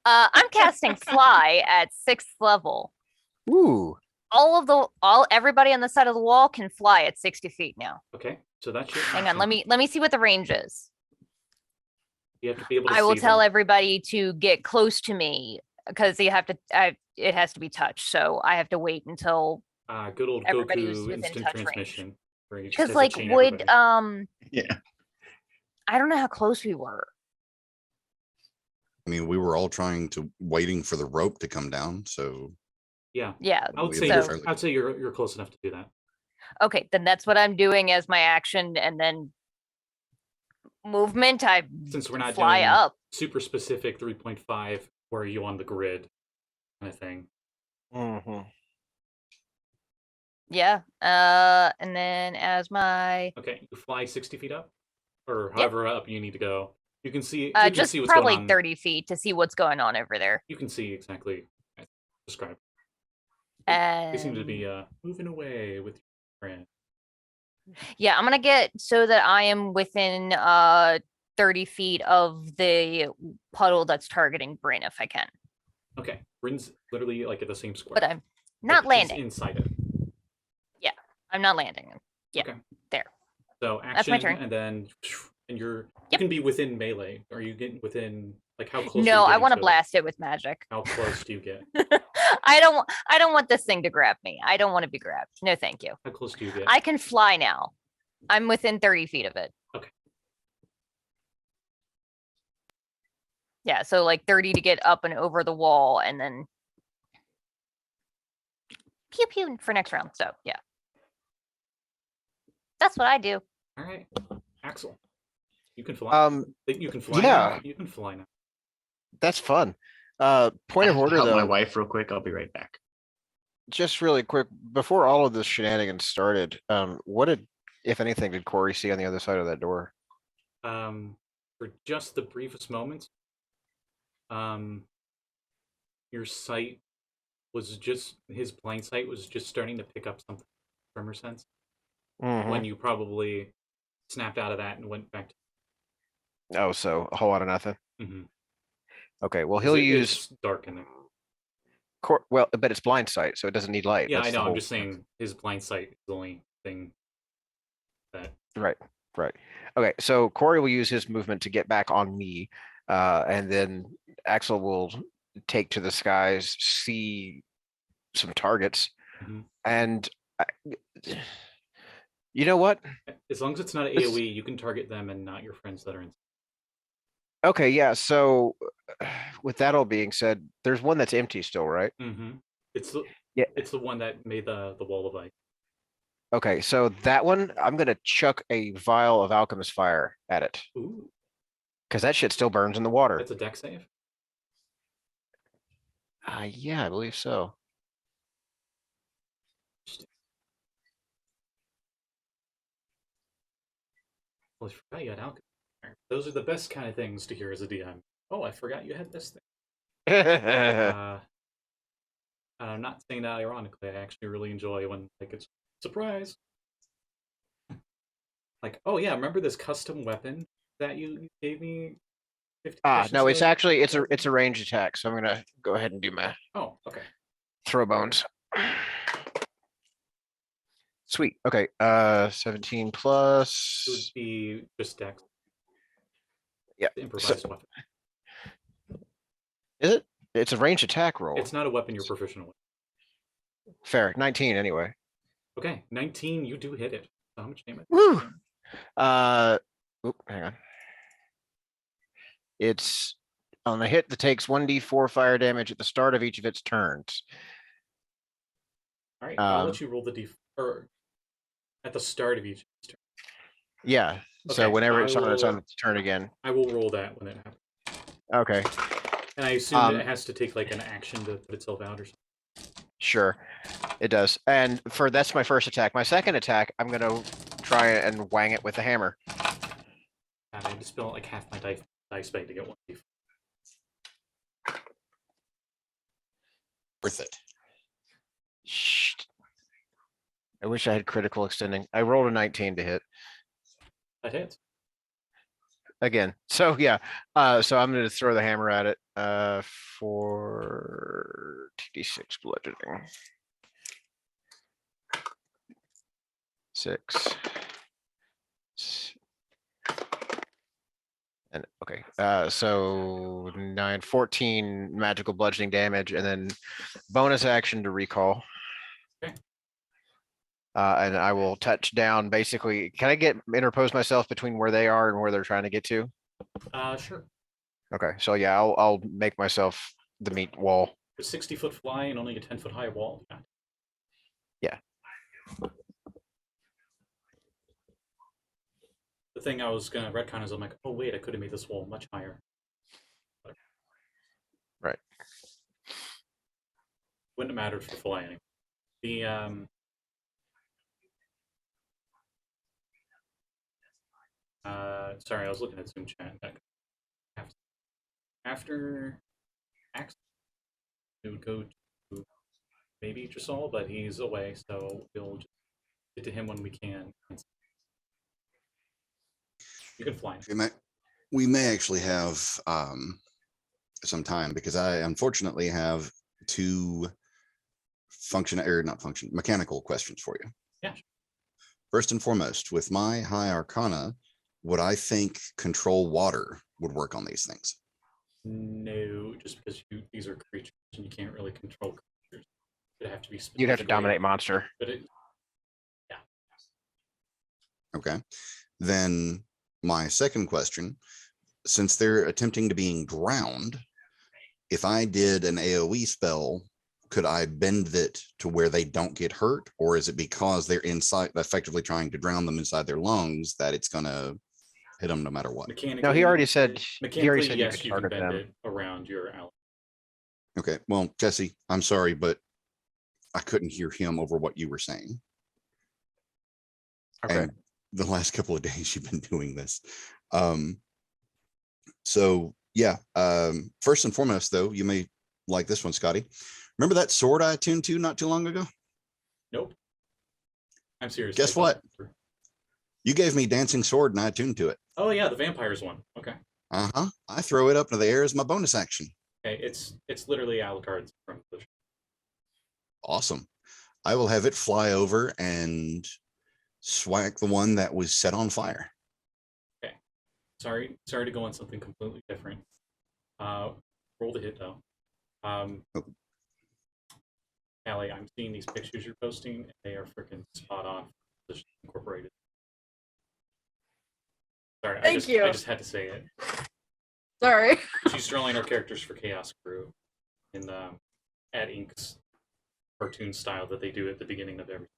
I'm casting fly at 6th level. Ooh. Everybody on the side of the wall can fly at 60 feet now. Okay, so that's your Hang on, action. let me see what the range is. You have to be able to I will see tell them. everybody to get close to me because you have to. It has to be touched, so I have to wait until Good old everybody who's Goku within instant touch range. transmission. where he just because has to like chain would everybody. Yeah. I don't know how close we were. I mean, we were all waiting for the rope to come down. So Yeah, Yeah. I would we say have been So- fairly- I'd say you're close enough to do that. Okay, then that's what I'm doing as my action, and then movement. I Since we're not fly doing up. super specific 3.5, where are you on the grid kind of thing. Mm-hmm. Yeah. And then as my Okay, you fly 60 feet up, or however up you need to go. You can see. You can just see what's probably going on. 30 feet to see what's going on over there. You can see exactly as described. And They seem to be moving away with your friend. yeah, I'm gonna get so that I am within 30 feet of the puddle that's targeting Bryn if I can. Okay, Bryn's literally like at the same square. But I'm not Like, he's landing. inside it. I'm not landing. Yeah, Okay. there. So action, That's my turn. and then you Yep. can be within melee. Are you getting within like how close? are No, you I getting want to it? blast it with magic. How close do you get? I don't want this thing to grab me. I don't want to be grabbed. No, thank you. How close do you get? I can fly now. I'm within 30 feet of it. Okay. Yeah, so like 30 to get up and over the wall and then pew pew for next round. So yeah. That's what I do. All right, Axel, you can fly. You can fly. yeah. Now. You can fly now. That's fun. Point I of have to order help my though, wife real quick. I'll be right back. just really quick, before all of this shenanigans started, what did, if anything, did Corey see on the other side of that door? For just the briefest moments, your sight was just his blind sight was just starting to pick up something tremor sense Mhm. when you probably snapped out of that and went back to. Oh, so a whole lot of nothing. Mhm. Okay, well 'Cause he'll it's use dark in there. well, but it's blind sight, so it doesn't need light. Yeah, That's I the know. I'm whole- just saying his blind sight is the only thing that. Right, right. Okay, so Corey will use his movement to get back on me, and then Axel will take to the skies, see some targets, Mhm. and You know what? As long as it's not AoE, you can target them and not your friends that are in. Okay, yeah. So, with that all being said, there's one that's empty still, right? Mm-hmm. It's the Yeah. It's the one that made the wall of ice. Okay, so that one, I'm gonna chuck a vial of alchemist fire at it Ooh, because that shit still burns in the water. that's a deck save. Yeah, I believe so. Well, I forgot you had alchemy. Those are the best kind of things to hear as a DM. Oh, I forgot you had this thing. I'm not saying that ironically. I actually really enjoy when like it's surprise. Like, oh yeah, remember this custom weapon that you gave me 50 sessions No, it's ago? actually it's a ranged attack, so I'm gonna go ahead and do my Oh, okay. throw bones. Sweet. Okay. 17 It would plus. be just dex. Yeah. Improvised weapon. Is it? It's a ranged attack roll. It's not a weapon you're proficient with. Fair. 19 anyway. Okay, 19. You do hit it. So how much damage? Woo! Hang on. It's on the hit that takes 1d4 fire damage at the start of each of its turns. All right, I'll Um, let you roll the or at the start of each turn. Yeah. So Okay, whenever I it's on its will- own turn again. I will roll that when it happens. Okay. And I assume Um, it has to take like an action to put itself out or something. Sure. It does. And that's my first attack. My second attack, I'm gonna try and wang it with the hammer. God, I had to spend like half my dice bag to get one. Worth it. Shh. I wish I had critical extending. I rolled a 19 to hit That hits. again. So yeah. So I'm gonna throw the hammer at it. For 2d6 bludgeoning. 6. And okay, so 9, 14 magical bludgeoning damage, and then bonus action to recall. Okay. And I will touch down. Basically, can I interpose myself between where they are and where they're trying to get to? Sure. Okay, so yeah, I'll make myself the meat wall. A 60-foot fly and only a 10-foot high wall. Yeah. The thing I was gonna retcon is I'm like, oh wait, I could have made this wall much higher. Right. Wouldn't have mattered for the fly anyway. The sorry, I was looking at Zoom chat. After Axe, it would go to maybe Josul, but he's away, so we'll just get to him when we can. You can fly. We may actually have some time because I unfortunately have two mechanical questions for you. Yeah. First and foremost, with my high arcana, would I think control water would work on these things? No, just because these are creatures and you can't really control creatures. It'd have to be You'd have to specifically- dominate monster. But it, Okay. Then my second question, since they're attempting to being drowned, if I did an AoE spell, could I bend it to where they don't get hurt? Or is it because they're inside, effectively trying to drown them inside their lungs, that it's going to hit them no matter what? mechanically, No, he already said mechanically, you yes, could you can target bend them. it around your ally. Okay. Well, Jesse, I'm sorry, but I couldn't hear him over what you were saying. Okay. And the last couple of days you've been doing this. So yeah, first and foremost, though, you may like this one, Scotty. Remember that sword I attuned to not too long ago? Nope. I'm serious. Guess what? You gave me dancing sword and I attuned to it. Oh yeah, the vampires one. Okay. Uh-huh. I throw it up into the air as my bonus action. Okay, it's literally Alucard's from the Awesome. I will have it fly over and swack the one that was set on fire. Sorry to go on something completely different. Roll the hit though. Callie, I'm seeing these pictures you're posting, and they are freaking spot on Position Incorporated. Sorry, I Thank you. just had to say it. Sorry. She's drawing our characters for Chaos Crew in the Ad Inks cartoon style that they do at the beginning of everything.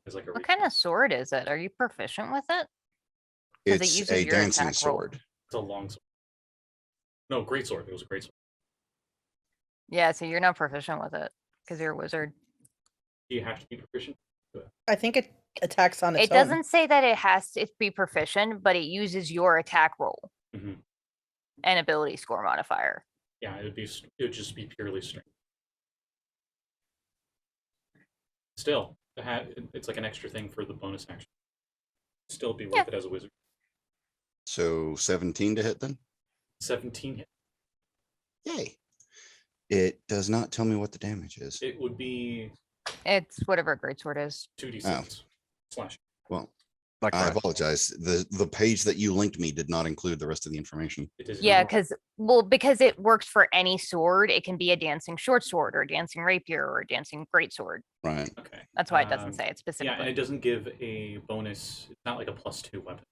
It's like a What kind of sword is it? Are you proficient with it? 'Cause it It's uses a your dancing attack roll. sword. it's a long sword. No, great sword. It was a great sword. Yeah, so you're not proficient with it because you're a wizard. Do you have to be proficient? I think it attacks on its It own. doesn't say that it has to be proficient, but it uses your attack roll Mm-hmm. and ability score modifier. Yeah, it would just be purely strength. Still, it's like an extra thing for the bonus action. Still be worth Yeah. it as a wizard. So 17 to hit then? 17 hit. Yay. It does not tell me what the damage is. It would be It's whatever greatsword is. 2d6 slash. Well, Like I that. apologize. The page that you linked me did not include the rest of the information. It is Yeah, normal. because it works for any sword. It can be a dancing short sword or a dancing rapier or a dancing greatsword. Right. Okay. That's why it doesn't Um, say it Yeah, and specifically. it doesn't give a bonus. It's not like a +2 weapon.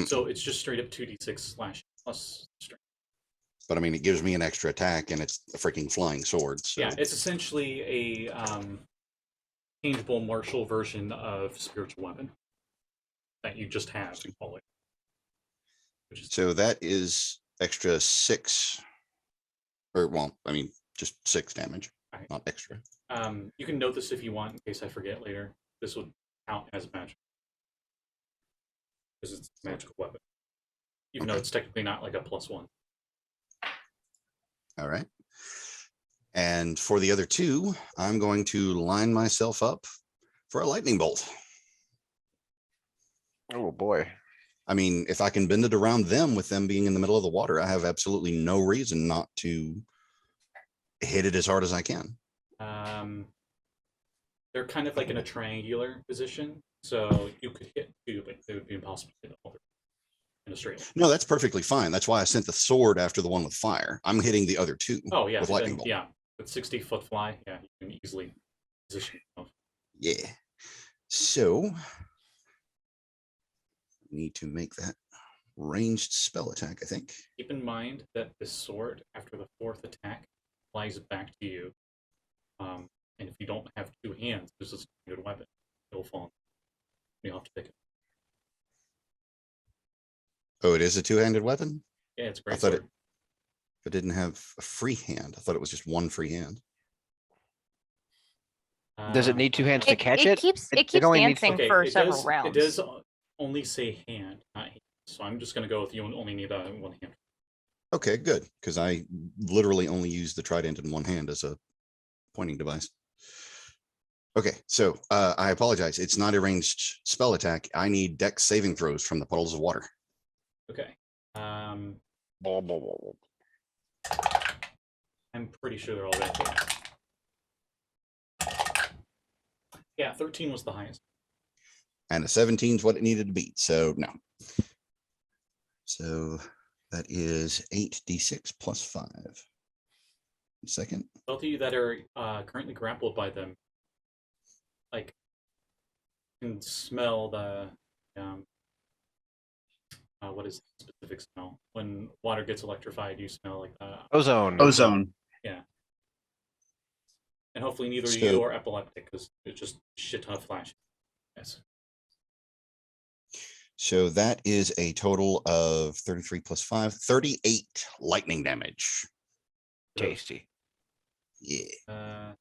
So it's just straight up 2d6 slash plus strength. But I mean, it gives me an extra attack and it's a freaking flying sword. So Yeah, it's essentially a changeable martial version of spiritual weapon that you just have in Callie. Which is so that is extra 6. Or, well, I mean, just 6 damage, Right. not extra. you can note this if you want, in case I forget later. This would count as magic because it's a magical weapon, even though Okay. it's technically not like a +1. All right. And for the other 2, I'm going to line myself up for a lightning bolt. Oh boy. I mean, if I can bend it around them with them being in the middle of the water, I have absolutely no reason not to hit it as hard as I can. They're kind of like in a triangular position, so you could hit 2, but it would be impossible to hit all three in a straight line. No, that's perfectly fine. That's why I sent the sword after the one with fire. I'm hitting the other 2 Oh yeah, with then- lightning bolt. yeah, with 60-foot fly, yeah, you can easily position yourself. Yeah. So need to make that ranged spell attack, I think. Keep in mind that this sword, after the 4th attack, flies back to you. And if you don't have 2 hands, this is a good weapon. It'll fall. You'll have to pick it. Oh, it is a 2-handed weapon? Yeah, it's a I great thought sword. it didn't have a free hand. I thought it was just 1 free hand. Does it need 2 hands to It, catch it it? keeps It- it it keeps only needs- dancing Okay, for it several does, rounds. It does only say hand, not hand. So I'm just going to go with you only need 1 hand. Okay, good. Because I literally only use the trident in 1 hand as a pointing device. Okay, so I apologize. It's not a ranged spell attack. I need dex saving throws from the puddles of water. Okay. I'm Blah, blah, blah, blah. pretty sure they're all right. Yeah, 13 was the highest. And a 17 is what it needed to beat. So no. So that is 8d6 plus 5. Second. Both of you that are currently grappled by them, like, can smell the what is the specific smell? When water gets electrified, you smell like Ozone. Ozone. and hopefully neither of So- you are epileptic because it's just shit ton of flash. Yes. So that is a total of 33 plus 5, 38 lightning damage. Tasty. Yeah.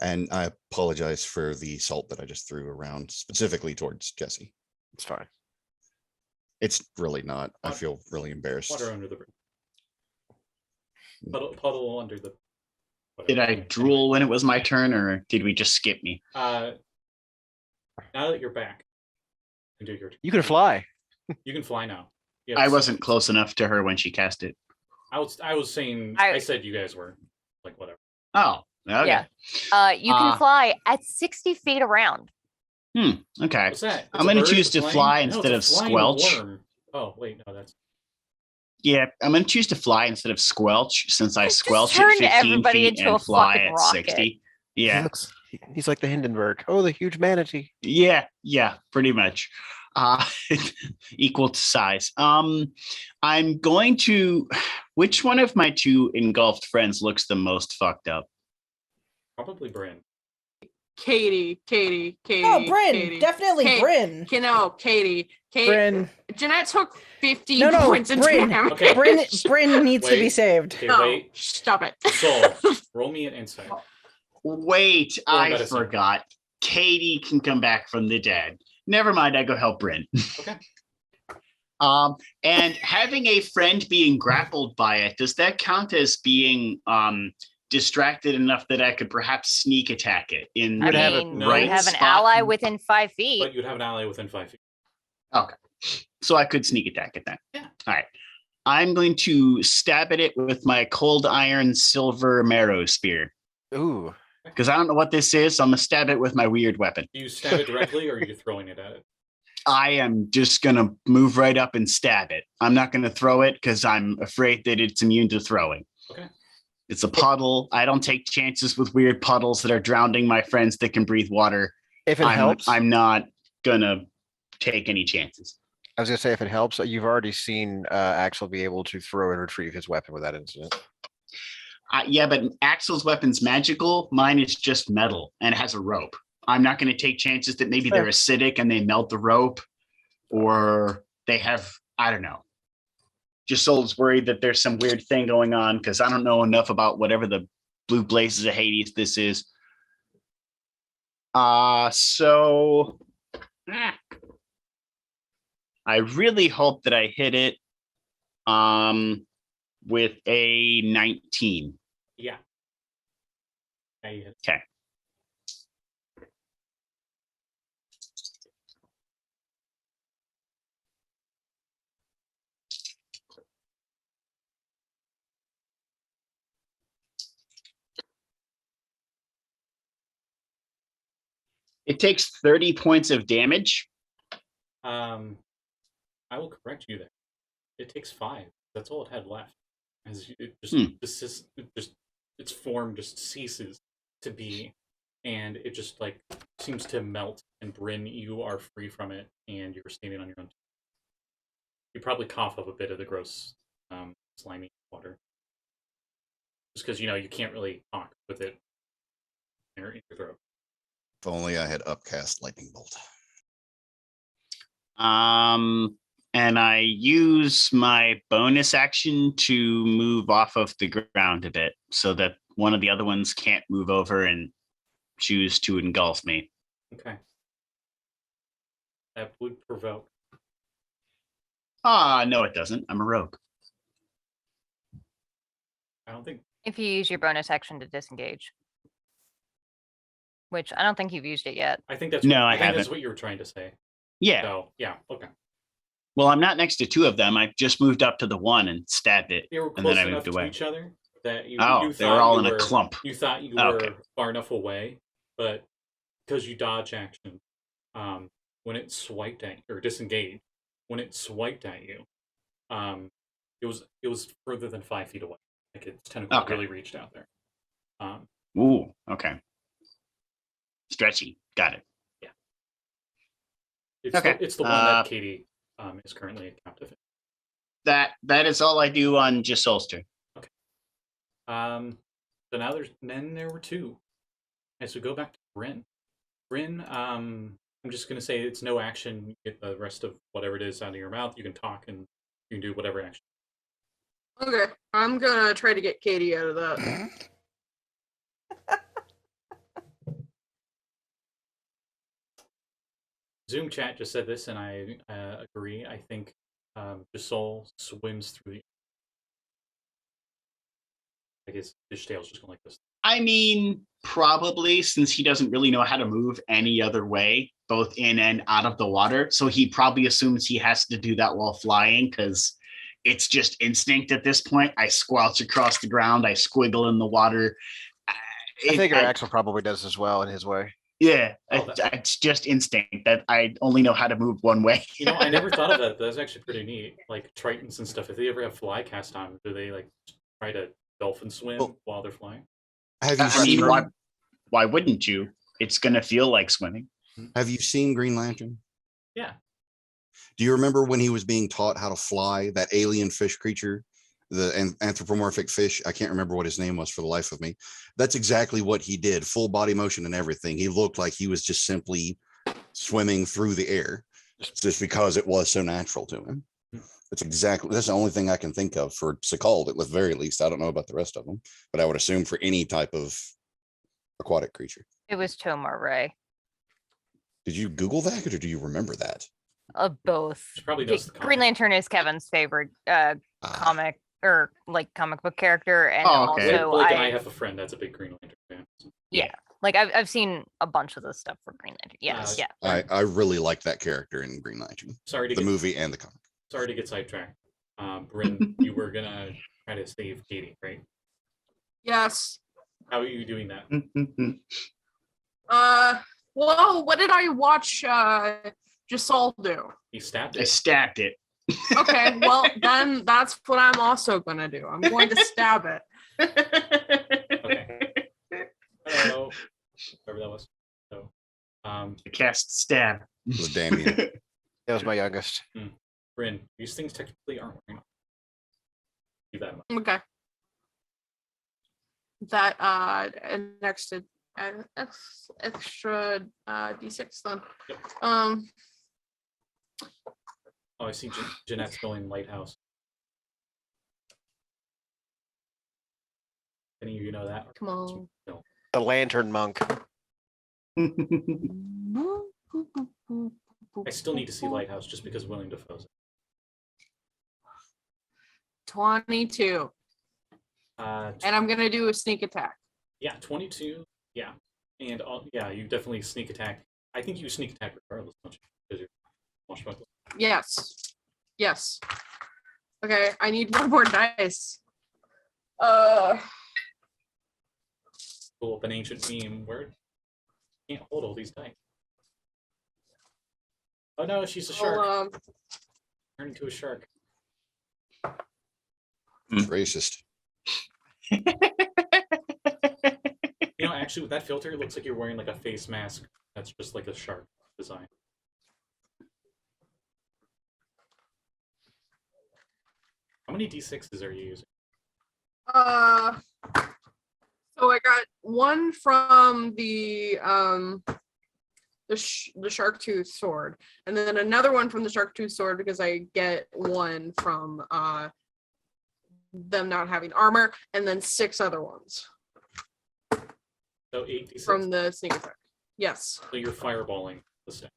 And I apologize for the salt that I just threw around specifically towards Jesse. It's fine. It's really not. I Water- feel really embarrassed. Water under the bridge. Puddle under the. Did I drool when it was my turn, or did we just skip me? Now that you're back, you can do your turn. You can fly. You can fly now. I Yes. wasn't close enough to her when she cast it. I was saying. I- I said you guys were like whatever. Oh, okay. Yeah. You can fly at 60 feet around. Okay. What's that? I'm It's a gonna bird? choose It's a to plane? fly No, instead it's a of flying squelch. worm. Oh wait, no, that's Yeah, I'm gonna choose to fly instead of squelch, since I Just squelch turn at 15 everybody feet into a and fly fucking at rocket. 60. Yeah. He's like the Hindenburg. Oh, the huge manatee. Yeah, pretty much. Uh equal to size. I'm going to which one of my two engulfed friends looks the most fucked up? Probably Bryn. Katie. Oh, Bryn, Katie. definitely Kate- Bryn. Katie. Bryn. Jeanette took 50 No, points of Bryn. damage. Okay. Bryn needs to be Wait. saved. Okay, No, wait. stop it. Soul, roll me an insight. Wait, Or I medicine. forgot. Katie can come back from the dead. Never mind, I go help Bryn. Okay. And having a friend being grappled by it, does that count as being distracted enough that I could perhaps sneak attack it in I You'd have mean, it- you right have an spot? ally within 5 feet. But you'd have an ally within 5 feet. Okay. So I could sneak attack it then. Yeah. All right. I'm going to stab at it with my cold iron silver marrow spear. Ooh. Because I don't know what this is, so I'm gonna stab it with my weird weapon. Do you stab it directly or are you throwing it at it? I am just gonna move right up and stab it. I'm not gonna throw it because I'm afraid that it's immune to throwing. Okay. It's a puddle. I don't take chances with weird puddles that are drowning my friends that can breathe water. If it helps, I'm not gonna take any chances. I was gonna say if it helps, you've already seen Axel be able to throw and retrieve his weapon with that incident. Yeah, but Axel's weapon's magical. Mine is just metal and has a rope. I'm not going to take chances that maybe they're acidic and they melt the rope, or they have, I don't know. Josul's worried that there's some weird thing going on because I don't know enough about whatever the blue blazes of Hades this is. So I really hope that I hit it with a 19. Yeah. Yeah, you hit. Okay. It takes 30 points of damage. I will correct you there. It takes 5. That's all it had left. As it just its form just ceases to be, and it just like seems to melt. And Bryn, you are free from it, and you're standing on your own. You probably cough up a bit of the gross, slimy water, just because you can't really talk with it in your throat. If only I had upcast lightning bolt. And I use my bonus action to move off of the ground a bit so that one of the other ones can't move over and choose to engulf me. Okay. That would provoke. No, it doesn't. I'm a rogue. I don't think. If you use your bonus action to disengage. Which I don't think you've used it yet. I think that's. No, I I think that's haven't. what you were trying to say. Yeah. So yeah. Okay. Well, I'm not next to two of them. I just moved up to the one and stabbed it. They were And close then I enough moved to away. each other that you. Oh, you they were thought all you in a were- clump. You thought you Oh, were okay. far enough away, but because you dodge action, when it swiped at or disengaged, when it swiped at you, it was further than 5 feet away. Like its tentacle Okay. really reached out there. Ooh, okay. Stretchy. Got it. It's Okay. it's the one that Katie is currently a captive in. That is all I do on Josul's turn. So now there were 2. Okay, so go back to Bryn. Bryn, I'm just gonna say it's no action. You get the rest of whatever it is out of your mouth. You can talk and you can do whatever action. Okay, I'm gonna try to get Katie out of that. Zoom chat just said this, and I agree. I think Josul swims through the. I guess his tail's just going like this. I mean, probably since he doesn't really know how to move any other way, both in and out of the water. So he probably assumes he has to do that while flying because it's just instinct at this point. I squelch across the ground. I squiggle in the water. I figure Axel probably does as well in his way. Yeah, Oh, it's just instinct that I only know how to move one way. I never thought of that. That's actually pretty neat. Like Tritons and stuff. If they ever have fly cast on, do they like try to dolphin swim Well, while they're flying? Have you I seen? mean, why wouldn't you? It's gonna feel like swimming. Have you seen Green Lantern? Yeah. Do you remember when he was being taught how to fly, that alien fish creature, the anthropomorphic fish? I can't remember what his name was for the life of me. That's exactly what he did, full body motion and everything. He looked like he was just simply swimming through the air, just because it was so natural to him. That's the only thing I can think of for Sekald, at the very least. I don't know about the rest of them, but I would assume for any type of aquatic creature. It was Tomar Ray. Did you Google that, or do you remember that? Both. She probably knows the Green comic. Lantern is Kevin's favorite Ah, comic or like comic book character, and Oh, okay. also Blake and I have a friend that's a big Green Lantern fan. So. yeah, like I've seen a bunch of this stuff for Green Lantern. Yes, Uh, yeah. I really like that character in Green Lantern, Sorry to the get movie and the comic. sorry to get sidetracked. Bryn, you were gonna try to save Katie, right? Yes. How are you doing that? Well, what did I watch Josul do? He stabbed I it. stabbed it. Okay, well then that's what I'm also gonna do. I'm going to stab it. Okay. Hello. Whoever that was. So, I cast stab. It was Damien. That was my youngest. Bryn, these things technically aren't wearing. Keep that in mind. Okay. That next to extra d6 then. Yep. Oh, I see Jeanette's going lighthouse. Any of you know that? Come on. No. The Lantern Monk. I still need to see lighthouse just because William Dafoe's. 22. And I'm gonna do a sneak attack. yeah, 22. Yeah, and yeah, you definitely sneak attack. I think you sneak attack regardless, don't you? Because you're swashbuckler. Yes. Yes. Okay, I need one more dice. Pull up an ancient meme where you can't hold all these dice. Oh no, she's a shark. Hold on. Turn into a shark. Racist. You know, actually, with that filter, it looks like you're wearing like a face mask. That's just like a shark design. How many d6s are you using? So I got one from the shark tooth sword, and then another one from the shark tooth sword because I get one from them not having armor, and then 6 other ones So 8d6. from the sneak attack. Yes. So you're fireballing the stack.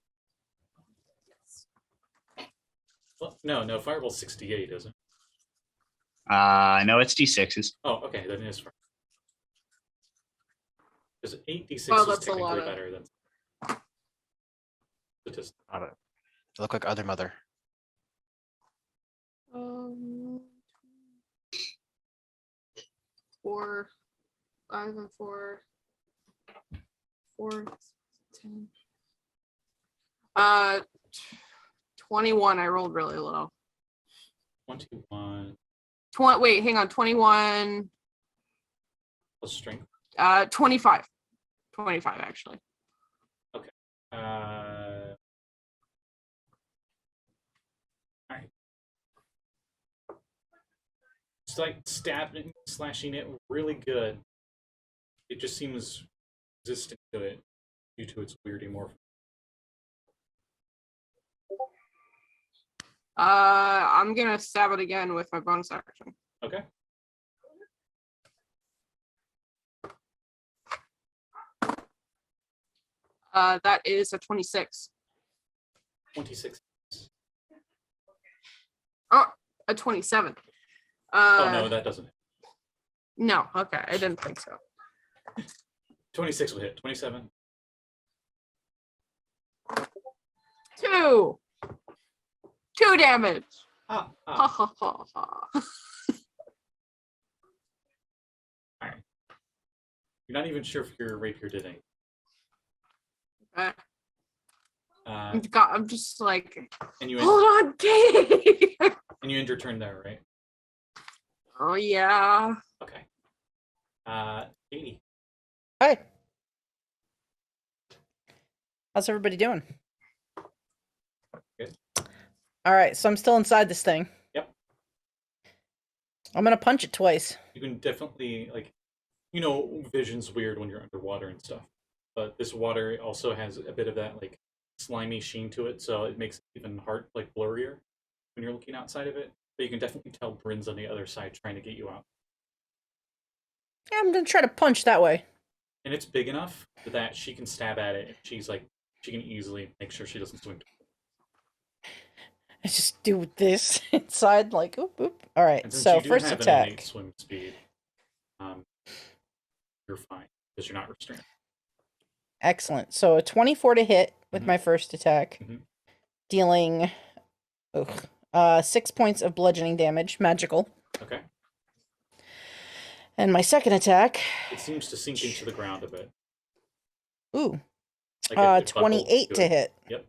Well, no, fireball's 68, isn't it? No, it's d6s. Oh, okay, then it is fire. Because 8d6 Well, is that's a lot technically of- better than statistics. Look like Other Mother. 4, 5, and 4, 4, 10. 21. I rolled really low. 21 Wait, hang on. 21. plus strength. 25. 25 actually. Alright. It's like stabbing, slashing it really good. It just seems resistant to it due to its weird morph. I'm gonna stab it again with my bonus action. Okay. That is a 26. 26. Oh, a 27. Oh no, that doesn't hit. No, okay, I didn't think so. 26 will hit. 27. 2 damage. Ah, Ha ah. ha ha ha. Alright. You're not even sure if your rapier did anything. Okay. Uh, I'm just like, and you hold on, Katie. and you end your turn there, right? Oh yeah. Okay. 80. Hi. How's everybody doing? Good. All right, so I'm still inside this thing. Yep. I'm gonna punch it twice. You can definitely vision's weird when you're underwater and stuff, but this water also has a bit of that like slimy sheen to it, so it makes it even blurrier when you're looking outside of it. But you can definitely tell Bryn's on the other side trying to get you out. Yeah, I'm gonna try to punch that way. And it's big enough that she can stab at it, and she can easily make sure she doesn't swing. I just do this inside, like oop oop. All right, And since so you do first have an innate attack. swim speed, you're fine because you're not restrained. Excellent. So a 24 to hit with my first attack, dealing 6 points of bludgeoning damage, magical. Okay. And my second attack. It seems to sink into the ground a bit. Ooh. Like it buckled 28 to it. hit. Yep.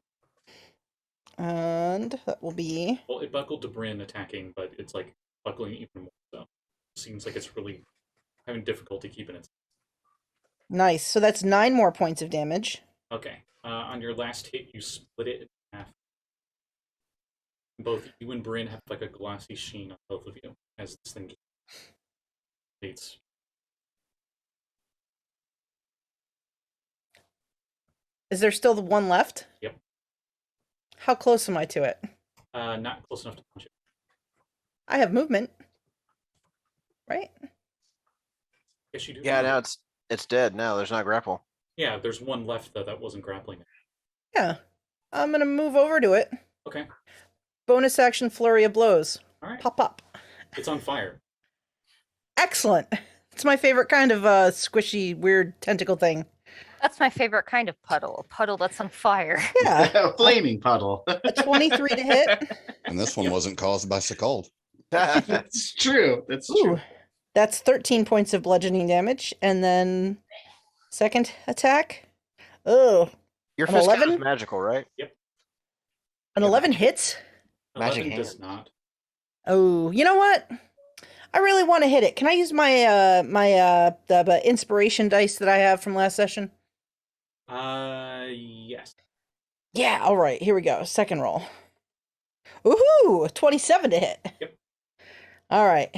And that will be. Well, it buckled to Bryn attacking, but it's like buckling even more. So it seems like it's really having difficulty keeping it. Nice. So that's 9 more points of damage. Okay. On your last hit, you split it in half. Both you and Bryn have like a glossy sheen on both of you as this thing just fades. Is there still the one left? Yep. How close am I to it? Not close enough to punch it. I have movement. Right? Yes, you do. Yeah, now it's dead now. There's not grapple. Yeah, there's one left though that wasn't grappling it. Yeah. I'm gonna move over to it. Okay. Bonus action flurry of blows. All right. Pop up. It's on fire. Excellent. It's my favorite kind of squishy, weird tentacle thing. That's my favorite kind of puddle. A puddle that's on fire. Yeah. A flaming puddle. A 23 to hit. And this one wasn't caused by Sekald. That's true. That's Ooh. true. That's 13 points of bludgeoning damage. And then second attack. Oh. Your An fist count 11? is magical, right? An 11 hits? Magic 11 does hand. not. Oh, you know what? I really want to hit it. Can I use my the inspiration dice that I have from last session? Yes. Yeah, all right. Here we go. Second roll. Woohoo! 27 to hit. Yep. All right.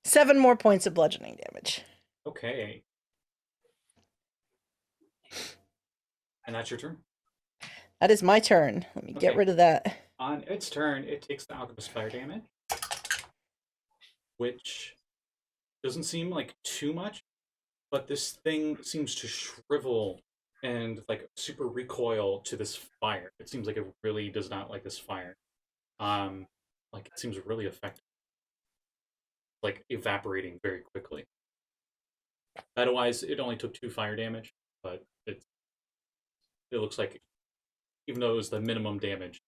7 more points of bludgeoning damage. Okay. And that's your turn. That is my turn. Let me get Okay. rid of that. On its turn, it takes the Alchemist Fire damage, which doesn't seem like too much, but this thing seems to shrivel and like super recoil to this fire. It seems like it really does not like this fire. Like it seems really effective, like evaporating very quickly. Otherwise, it only took 2 fire damage, but it looks like, even though it was the minimum damage,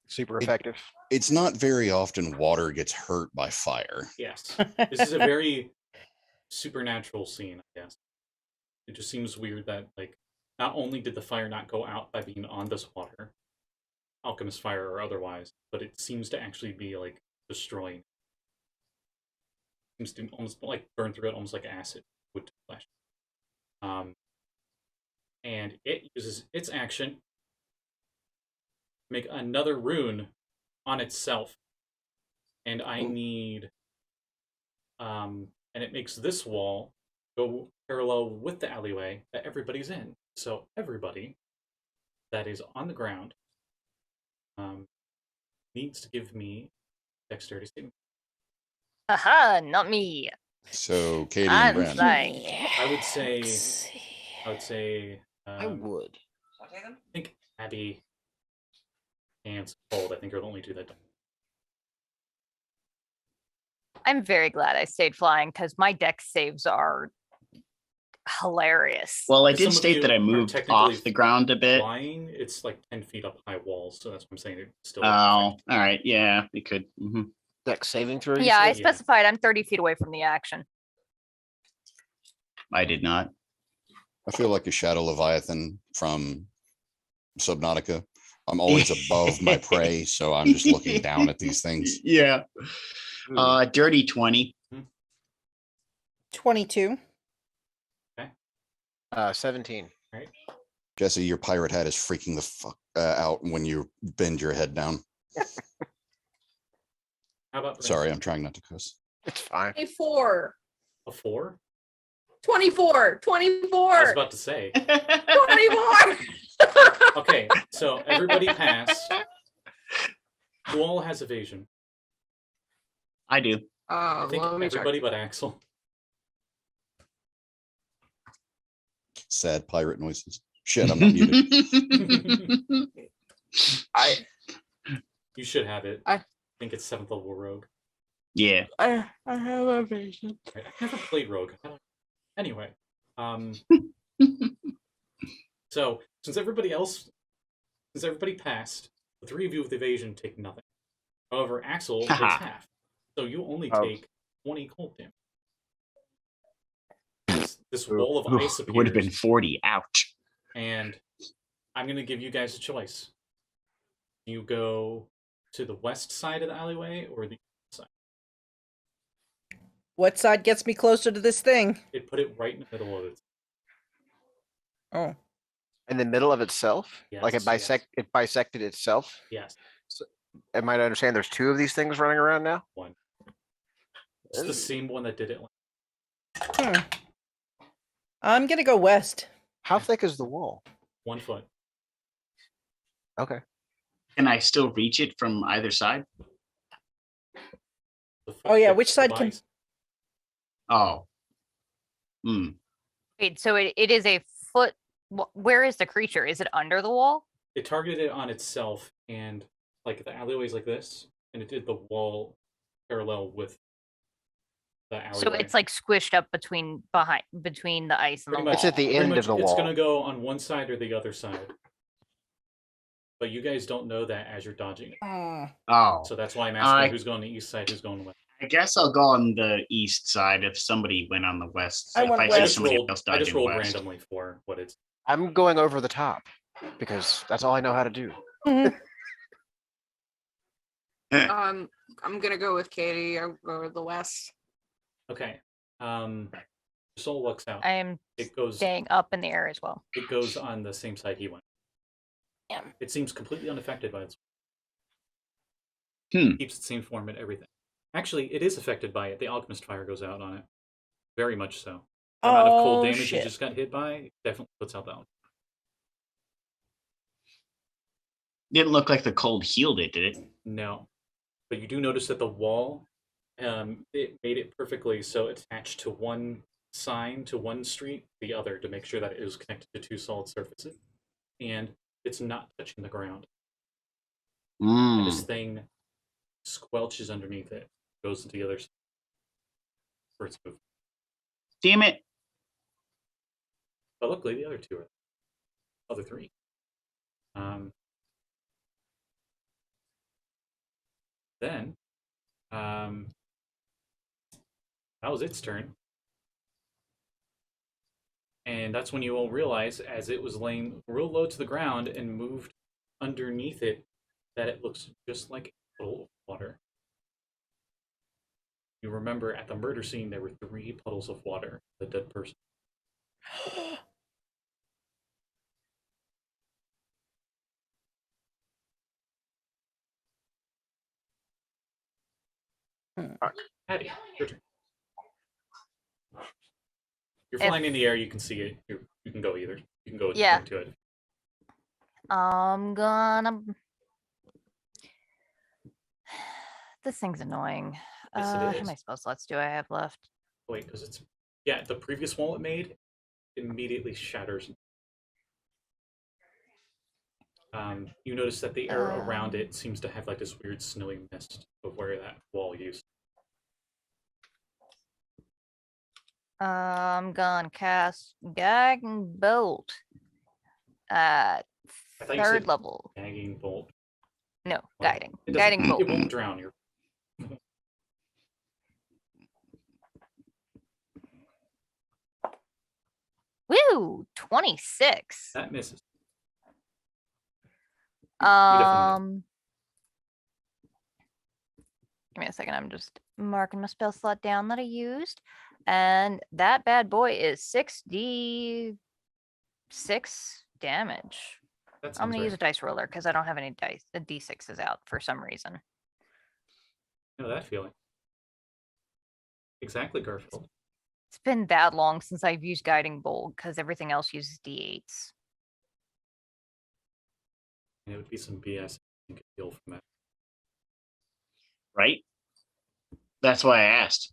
Super effective. It's not very often water gets hurt by fire. yes. This is a very supernatural scene, I guess. It just seems weird that, like, not only did the fire not go out by being on this water, alchemist fire or otherwise, but it seems to actually be, like, destroying. Seems to almost, like, burn through it almost like acid would to flesh. And it uses its action to make another rune on itself. And I need... and it makes this wall go parallel with the alleyway that everybody's in. So everybody that is on the ground needs to give me dexterity saving. Haha, not me. So Katie and I'm Bryn. fine. I would say... Let's see. I would say... I would. I think Abby and Cold, I think, are the only two that don't. I'm very glad I stayed flying because my dex saves are hilarious. Well, I Some did of state you that I are moved technically off the ground a bit. Flying, it's like 10 feet up high walls, so that's what I'm saying. It's still... Oh, all right. Yeah, we could. Dex saving throw. you Yeah, I said? Yeah. specified I'm 30 feet away from the action. I did not. I feel like a shadow leviathan from Subnautica. I'm always above my prey, so I'm just looking down at these things. Yeah. Ooh. Dirty 20. 22. 17. Jesse, your pirate hat is freaking the fuck out when you bend your head down. How about Bryn? Sorry, I'm trying not to cuss. It's fine. 24. A 4? 24. I was 24. about to say. 24. Okay, so everybody passed. Who all has evasion? I do. I think Let me check. everybody but Axel. Sad pirate noises. Shit, I'm not muted. You should have it. I- I think it's 7th level rogue. Yeah. I have evasion. Right, I've never played rogue. Anyway, so since everybody passed, the 3 of you with evasion take nothing. However, Axel takes Haha. half, so you only Oh. take 20 cold damage. This wall of ice It would have been appears, 40. Ouch. and I'm going to give you guys a choice. You go to the west side of the alleyway or the east side. What side gets me closer to this thing? It put it right in the middle of it. Oh. In the middle of itself? Like it Yes, yes. it bisected itself? Yes, Am I to understand there's 2 of these things running around now? one. It's the same one that did it. I'm gonna go west. How thick is the wall? 1 foot. Okay. Can I still reach it from either side? The foot Oh, yeah, thick which side of can- ice. Oh. Hmm. Wait, so it is a foot. Where is the creature? Is it under the wall? It targeted it on itself, and like the alleyway's like this, and it did the wall parallel with the alleyway. So it's like squished up between the ice and Pretty the much. wall. It's at the Pretty end much of the It's wall. gonna go on one side or the other side, but you guys don't know that as you're dodging it. Oh. So that's why I'm asking I- who's going to the east side, who's going west. I guess I'll go on the east side if somebody went on the west. I If went I west. see I just somebody rolled. else I just dodging rolled west. randomly for what it's. I'm going over the top because that's all I know how to do. I'm gonna go with Katie. I'll go with the west. Okay. Soul looks out. I am It goes. staying up in the air as well. It goes on the same side he went. Yeah. It seems completely unaffected by its. Hmm. Keeps its same form and everything. Actually, it is affected by it. The alchemist fire goes out on it. Very much so. The amount of cold damage shit. you just got hit by definitely puts out the alchemist. Didn't look like the cold healed it, did it? No. But you do notice that the wall, it made it perfectly so attached to one sign to one street, the other, to make sure that it was connected to 2 solid surfaces. And it's not touching the ground. And this thing squelches underneath it, goes into the other side for its move. Damn it. But luckily, the other 2 are other 3. Then, that was its turn. And that's when you all realize, as it was laying real low to the ground and moved underneath it, that it looks just like a puddle of water. You remember at the murder scene, there were 3 puddles of water, the dead person. Kade, your turn. You're If- flying in the air, you can see it. You can go either. You can go Yeah. into it. I'm gonna. This thing's annoying. Yes, it How is. many spell slots do I have left? Wait, because it's yeah, the previous wall it made immediately shatters. You notice that the air around it seems to have like this weird snowy mist of where that wall used. I'm gonna cast Guiding Bolt at I thought you 3rd said level. Gagging bolt. No, Well, guiding. It doesn't- Guiding Bolt. It won't drown you. Woo! 26. That misses. definitely Give me a second. I'm just marking my spell slot down that I used. And that bad boy is 6d6 damage. That I'm sounds gonna use a right. dice roller because I don't have any dice. The D6 is out for some reason. You know that feeling. Exactly, Garfield. It's been that long since I've used guiding bolt because everything else uses D8s. And it would be some BS you could feel from that. Right? That's why I asked.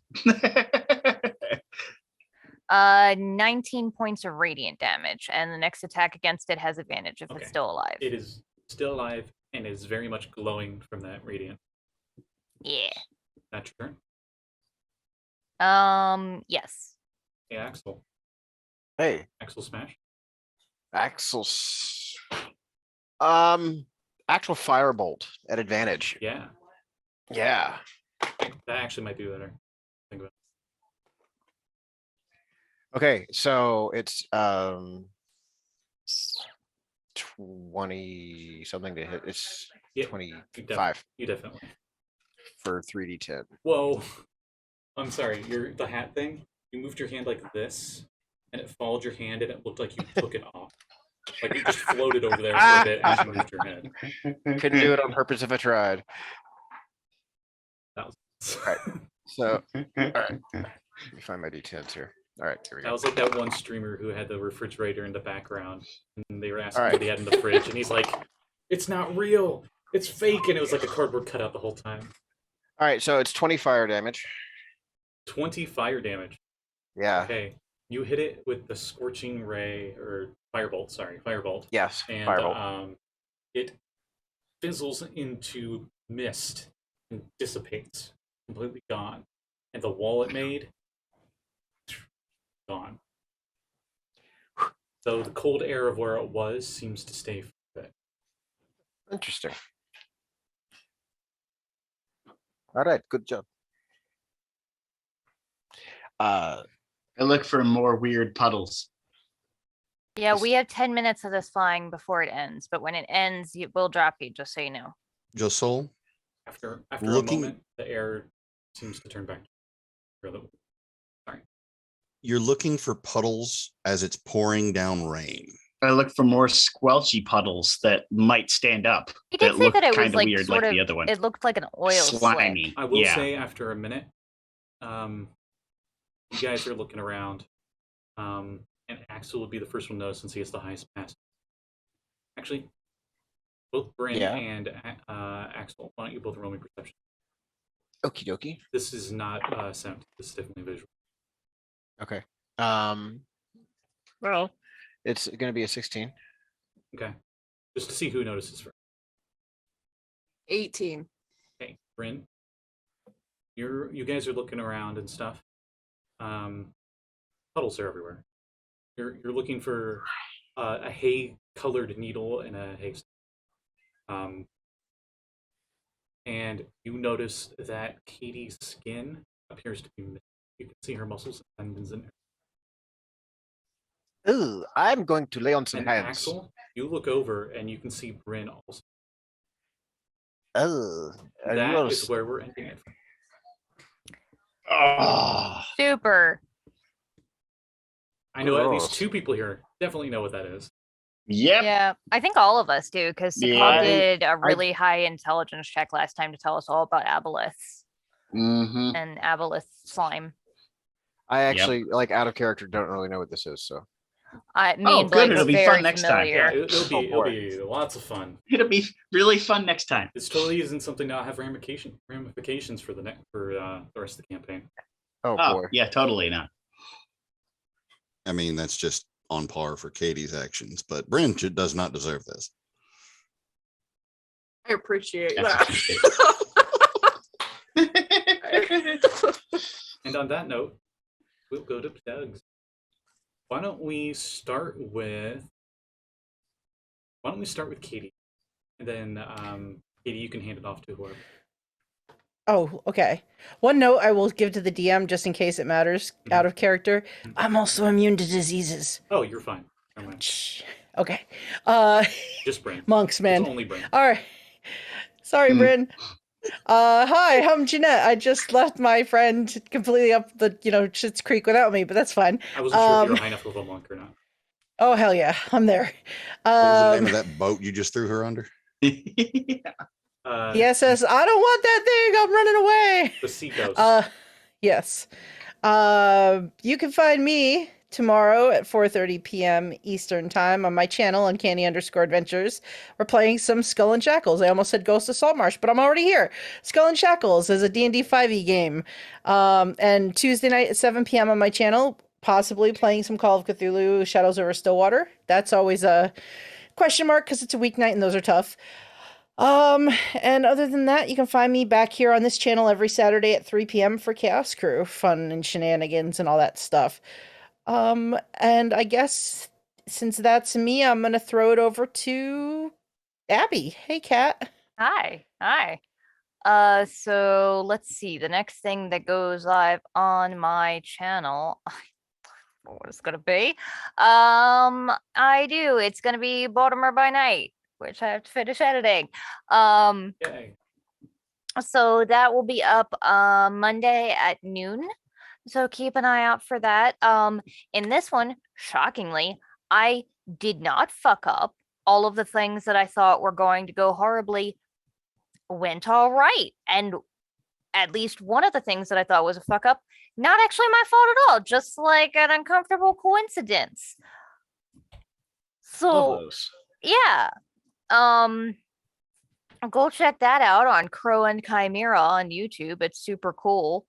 19 points of radiant damage, and the next attack against it has advantage if Okay. it's still alive. It is still alive and is very much glowing from that radiant. Yeah. That's your turn. Yes. Hey, Axel. Hey, Axel smash. Axel. Actual firebolt at advantage. Yeah. Yeah. That actually might be better. Think about Okay, so it's 20 something to hit. It's Yeah, 25 You definitely. for 3d10. Whoa. I'm sorry. The hat thing. You moved your hand like this, and it followed your hand, and it looked like you took it off. Like it just floated over there for a bit as you moved your head. Couldn't do it on purpose if I tried. That was. Right. So, all right. Let me find my d10s here. All right, here we That go. was like that one streamer who had the refrigerator in the background, and they were asking Alright. what he had in the fridge, and he's like, "It's not real. It's fake," and it was like a cardboard cutout the whole time. All right, so it's 20 fire damage. 20 fire damage. Yeah. Okay, you hit it with the scorching ray or firebolt. Sorry, firebolt. Yes. And Firebolt. it fizzles into mist and dissipates, completely gone. And the wall it made, gone. So the cold air of where it was seems to stay for a bit. Interesting. All right, good job. I look for more weird puddles. Yeah, we have 10 minutes of this flying before it ends, but when it ends, we'll drop you, just so you know. Josul, After Looking- a moment, the air seems to turn back. Sorry. you're looking for puddles as it's pouring down rain. I look for more squelchy puddles that might stand up. He did that say look that it was kind of like weird sort like of, the other one. it looked like an oil Slimy. slick. I will Yeah. say after a minute, you guys are looking around, and Axel would be the first one to know since he has the highest pass. Actually, both Bryn Yeah. and Axel, why don't you both roll me perception? Okie dokie. This is not sound. This is definitely visual. Okay. Well, it's gonna be a 16. Okay, just to see who notices first. 18. Okay, Bryn, you guys are looking around and stuff. Puddles are everywhere. You're looking for a hay-colored needle and a haystack. And you notice that Katie's skin appears to be missing. You can see her muscles and tendons in there. Ooh, I'm going to lay on some And hands. Axel, you look over and you can see Bryn also. Oh, I That will is where we're ending it. Oh, Super. I know at Gross. least 2 people here definitely know what that is. Yep. Yeah, I think all of us do, because Sekald Yeah. did a really high intelligence check last time to tell us all about aboleths Mm-hmm. and aboleth slime. I actually, like, out of character, don't really know what this is, so. Me Oh, and good, Blake it'll are be fun very next time. familiar. Yeah, it'll boy. be lots of fun. It'll be really fun next time. This totally isn't something that'll have ramifications for the rest of the campaign. Oh, Oh, boy. yeah, totally not. I mean, that's just on par for Katie's actions, but Bryn does not deserve this. I appreciate That's that. And on that note, we'll go to Doug's. Why don't we start with Katie, and then Katie, you can hand it off to whoever. Oh, okay. One note I will give to the DM just in case it matters out of character. I'm also immune to diseases. Oh, you're fine. Never mind. Shh. Okay. Just Bryn. Monks, man. It's only Bryn. All right. Sorry, Bryn. Hi, I'm Jeanette. I just left my friend completely up the, Schitt's Creek without me, but that's fine. I wasn't sure if you were high enough of a monk or not. Oh hell yeah, I'm there. What was the name Um, of that boat you just threw her under? the SS. I don't want that thing. I'm running away. The Sea Ghost. Yes. You can find me tomorrow at 4:30 p.m. Eastern time on my channel, Uncanny_Adventures. We're playing some Skull and Shackles. I almost said Ghost of Saltmarsh, but I'm already here. Skull and Shackles is a D&D 5e game. And Tuesday night at 7 p.m. on my channel, possibly playing some Call of Cthulhu Shadows over Stillwater. That's always a question mark because it's a weeknight and those are tough. And other than that, you can find me back here on this channel every Saturday at 3 p.m. for Chaos Crew, fun and shenanigans and all that stuff. And I guess since that's me, I'm gonna throw it over to Abby. Hey, Kat. Hi. So let's see. The next thing that goes live on my channel, what it's gonna be? It's gonna be Baltimore by Night, which I have to finish editing. Yay. So that will be up Monday at noon. So keep an eye out for that. In this one, shockingly, I did not fuck up. All of the things that I thought were going to go horribly went all right. And at least one of the things that I thought was a fuck up, not actually my fault at all, just like an uncomfortable coincidence. Love So those. yeah. Go check that out on Crow and Chimera on YouTube. It's super cool.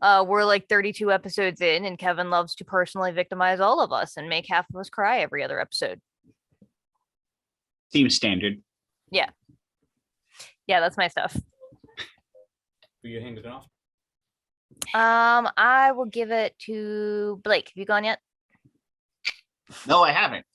We're like 32 episodes in, and Kevin loves to personally victimize all of us and make half of us cry every other episode. Seems standard. Yeah, that's my stuff. Who you handed it off? I will give it to Blake. Have you gone yet? No, I haven't.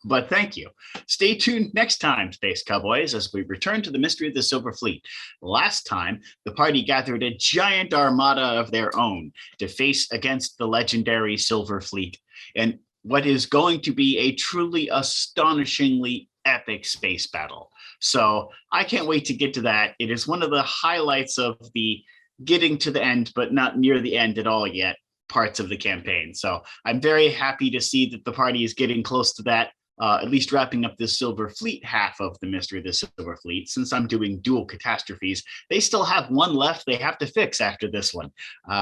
But thank you. Stay tuned next time, Space Cowboys, as we return to the mystery of the Silver Fleet. Last time, the party gathered a giant armada of their own to face against the legendary Silver Fleet, and what is going to be a truly astonishingly epic space battle. So I can't wait to get to that. It is one of the highlights of the getting to the end, but not near the end at all yet, parts of the campaign. So I'm very happy to see that the party is getting close to that. At least wrapping up this Silver Fleet half of the mystery of the Silver Fleet. Since I'm doing dual catastrophes, they still have one left they have to fix after this one,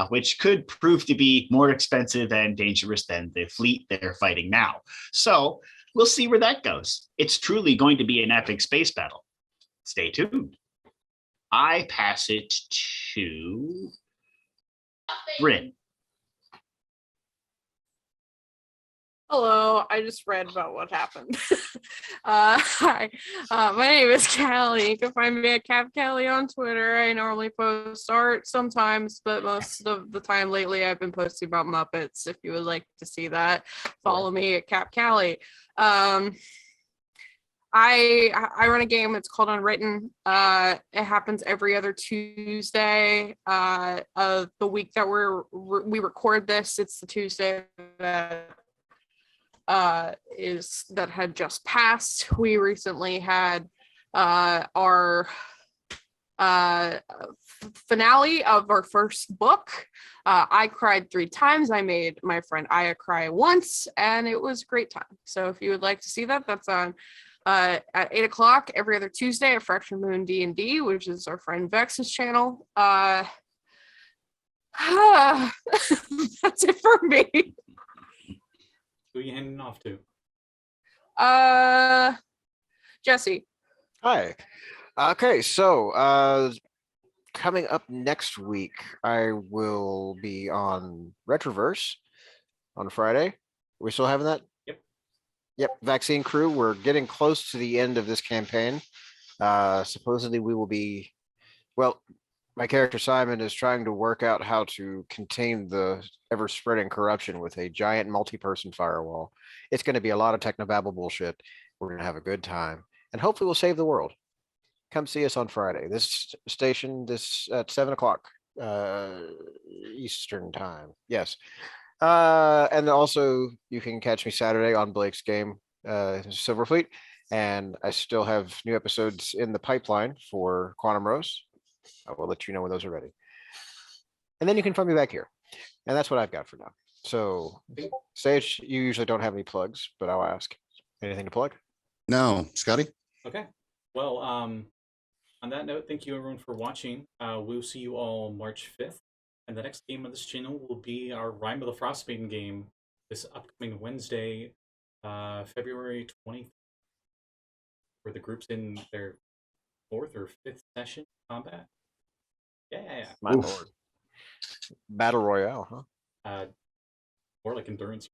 which could prove to be more expensive and dangerous than the fleet they're fighting now. So we'll see where that goes. It's truly going to be an epic space battle. Stay tuned. I pass it to Bryn. Hello, I just read about what happened. Hi, my name is Callie. You can find me at Callie on Twitter. I normally post art sometimes, but most of the time lately I've been posting about Muppets. If you would like to see that, follow me at Callie. I run a game. It's called Unwritten. It happens every other Tuesday of the week that we record this. It's the Tuesday that had just passed. We recently had our finale of our first book. I cried 3 times. I made my friend Aya cry once, and it was a great time. So if you would like to see that, that's on at 8 o'clock every other Tuesday at Fraction Moon D&D, which is our friend Vex's channel. That's it for me. Who are you handing off to? Jesse. Hi. Okay, so coming up next week, I will be on Retroverse on Friday. We still having that? Yep, Vaccine Crew. We're getting close to the end of this campaign. Supposedly we will be, well, my character Simon is trying to work out how to contain the ever-spreading corruption with a giant multi-person firewall. It's going to be a lot of technobabble bullshit. We're going to have a good time, and hopefully we'll save the world. Come see us on Friday. This station, this at 7 o'clock Eastern time. Yes. And also you can catch me Saturday on Blake's game, Silver Fleet, and I still have new episodes in the pipeline for Quantum Rose. I will let you know when those are ready. And then you can find me back here. And that's what I've got for now. So, Sage, you usually don't have any plugs, but I'll ask. Anything to plug? No, Scotty? Okay. Well, on that note, thank you everyone for watching. We'll see you all March 5th. And the next game on this channel will be our Rime of the Frostmaiden game this upcoming Wednesday, February 20th, where the group's in their 4th or 5th session combat. Yeah. My Oof. lord. Battle Royale, huh? More like endurance.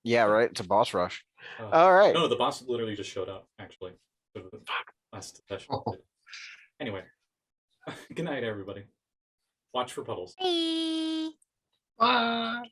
Yeah, right. It's a boss rush. Uh, All right. No, the boss literally just showed up, actually. For the last session. Oh. Anyway, good night, everybody. Watch for puddles. Bye. Bye.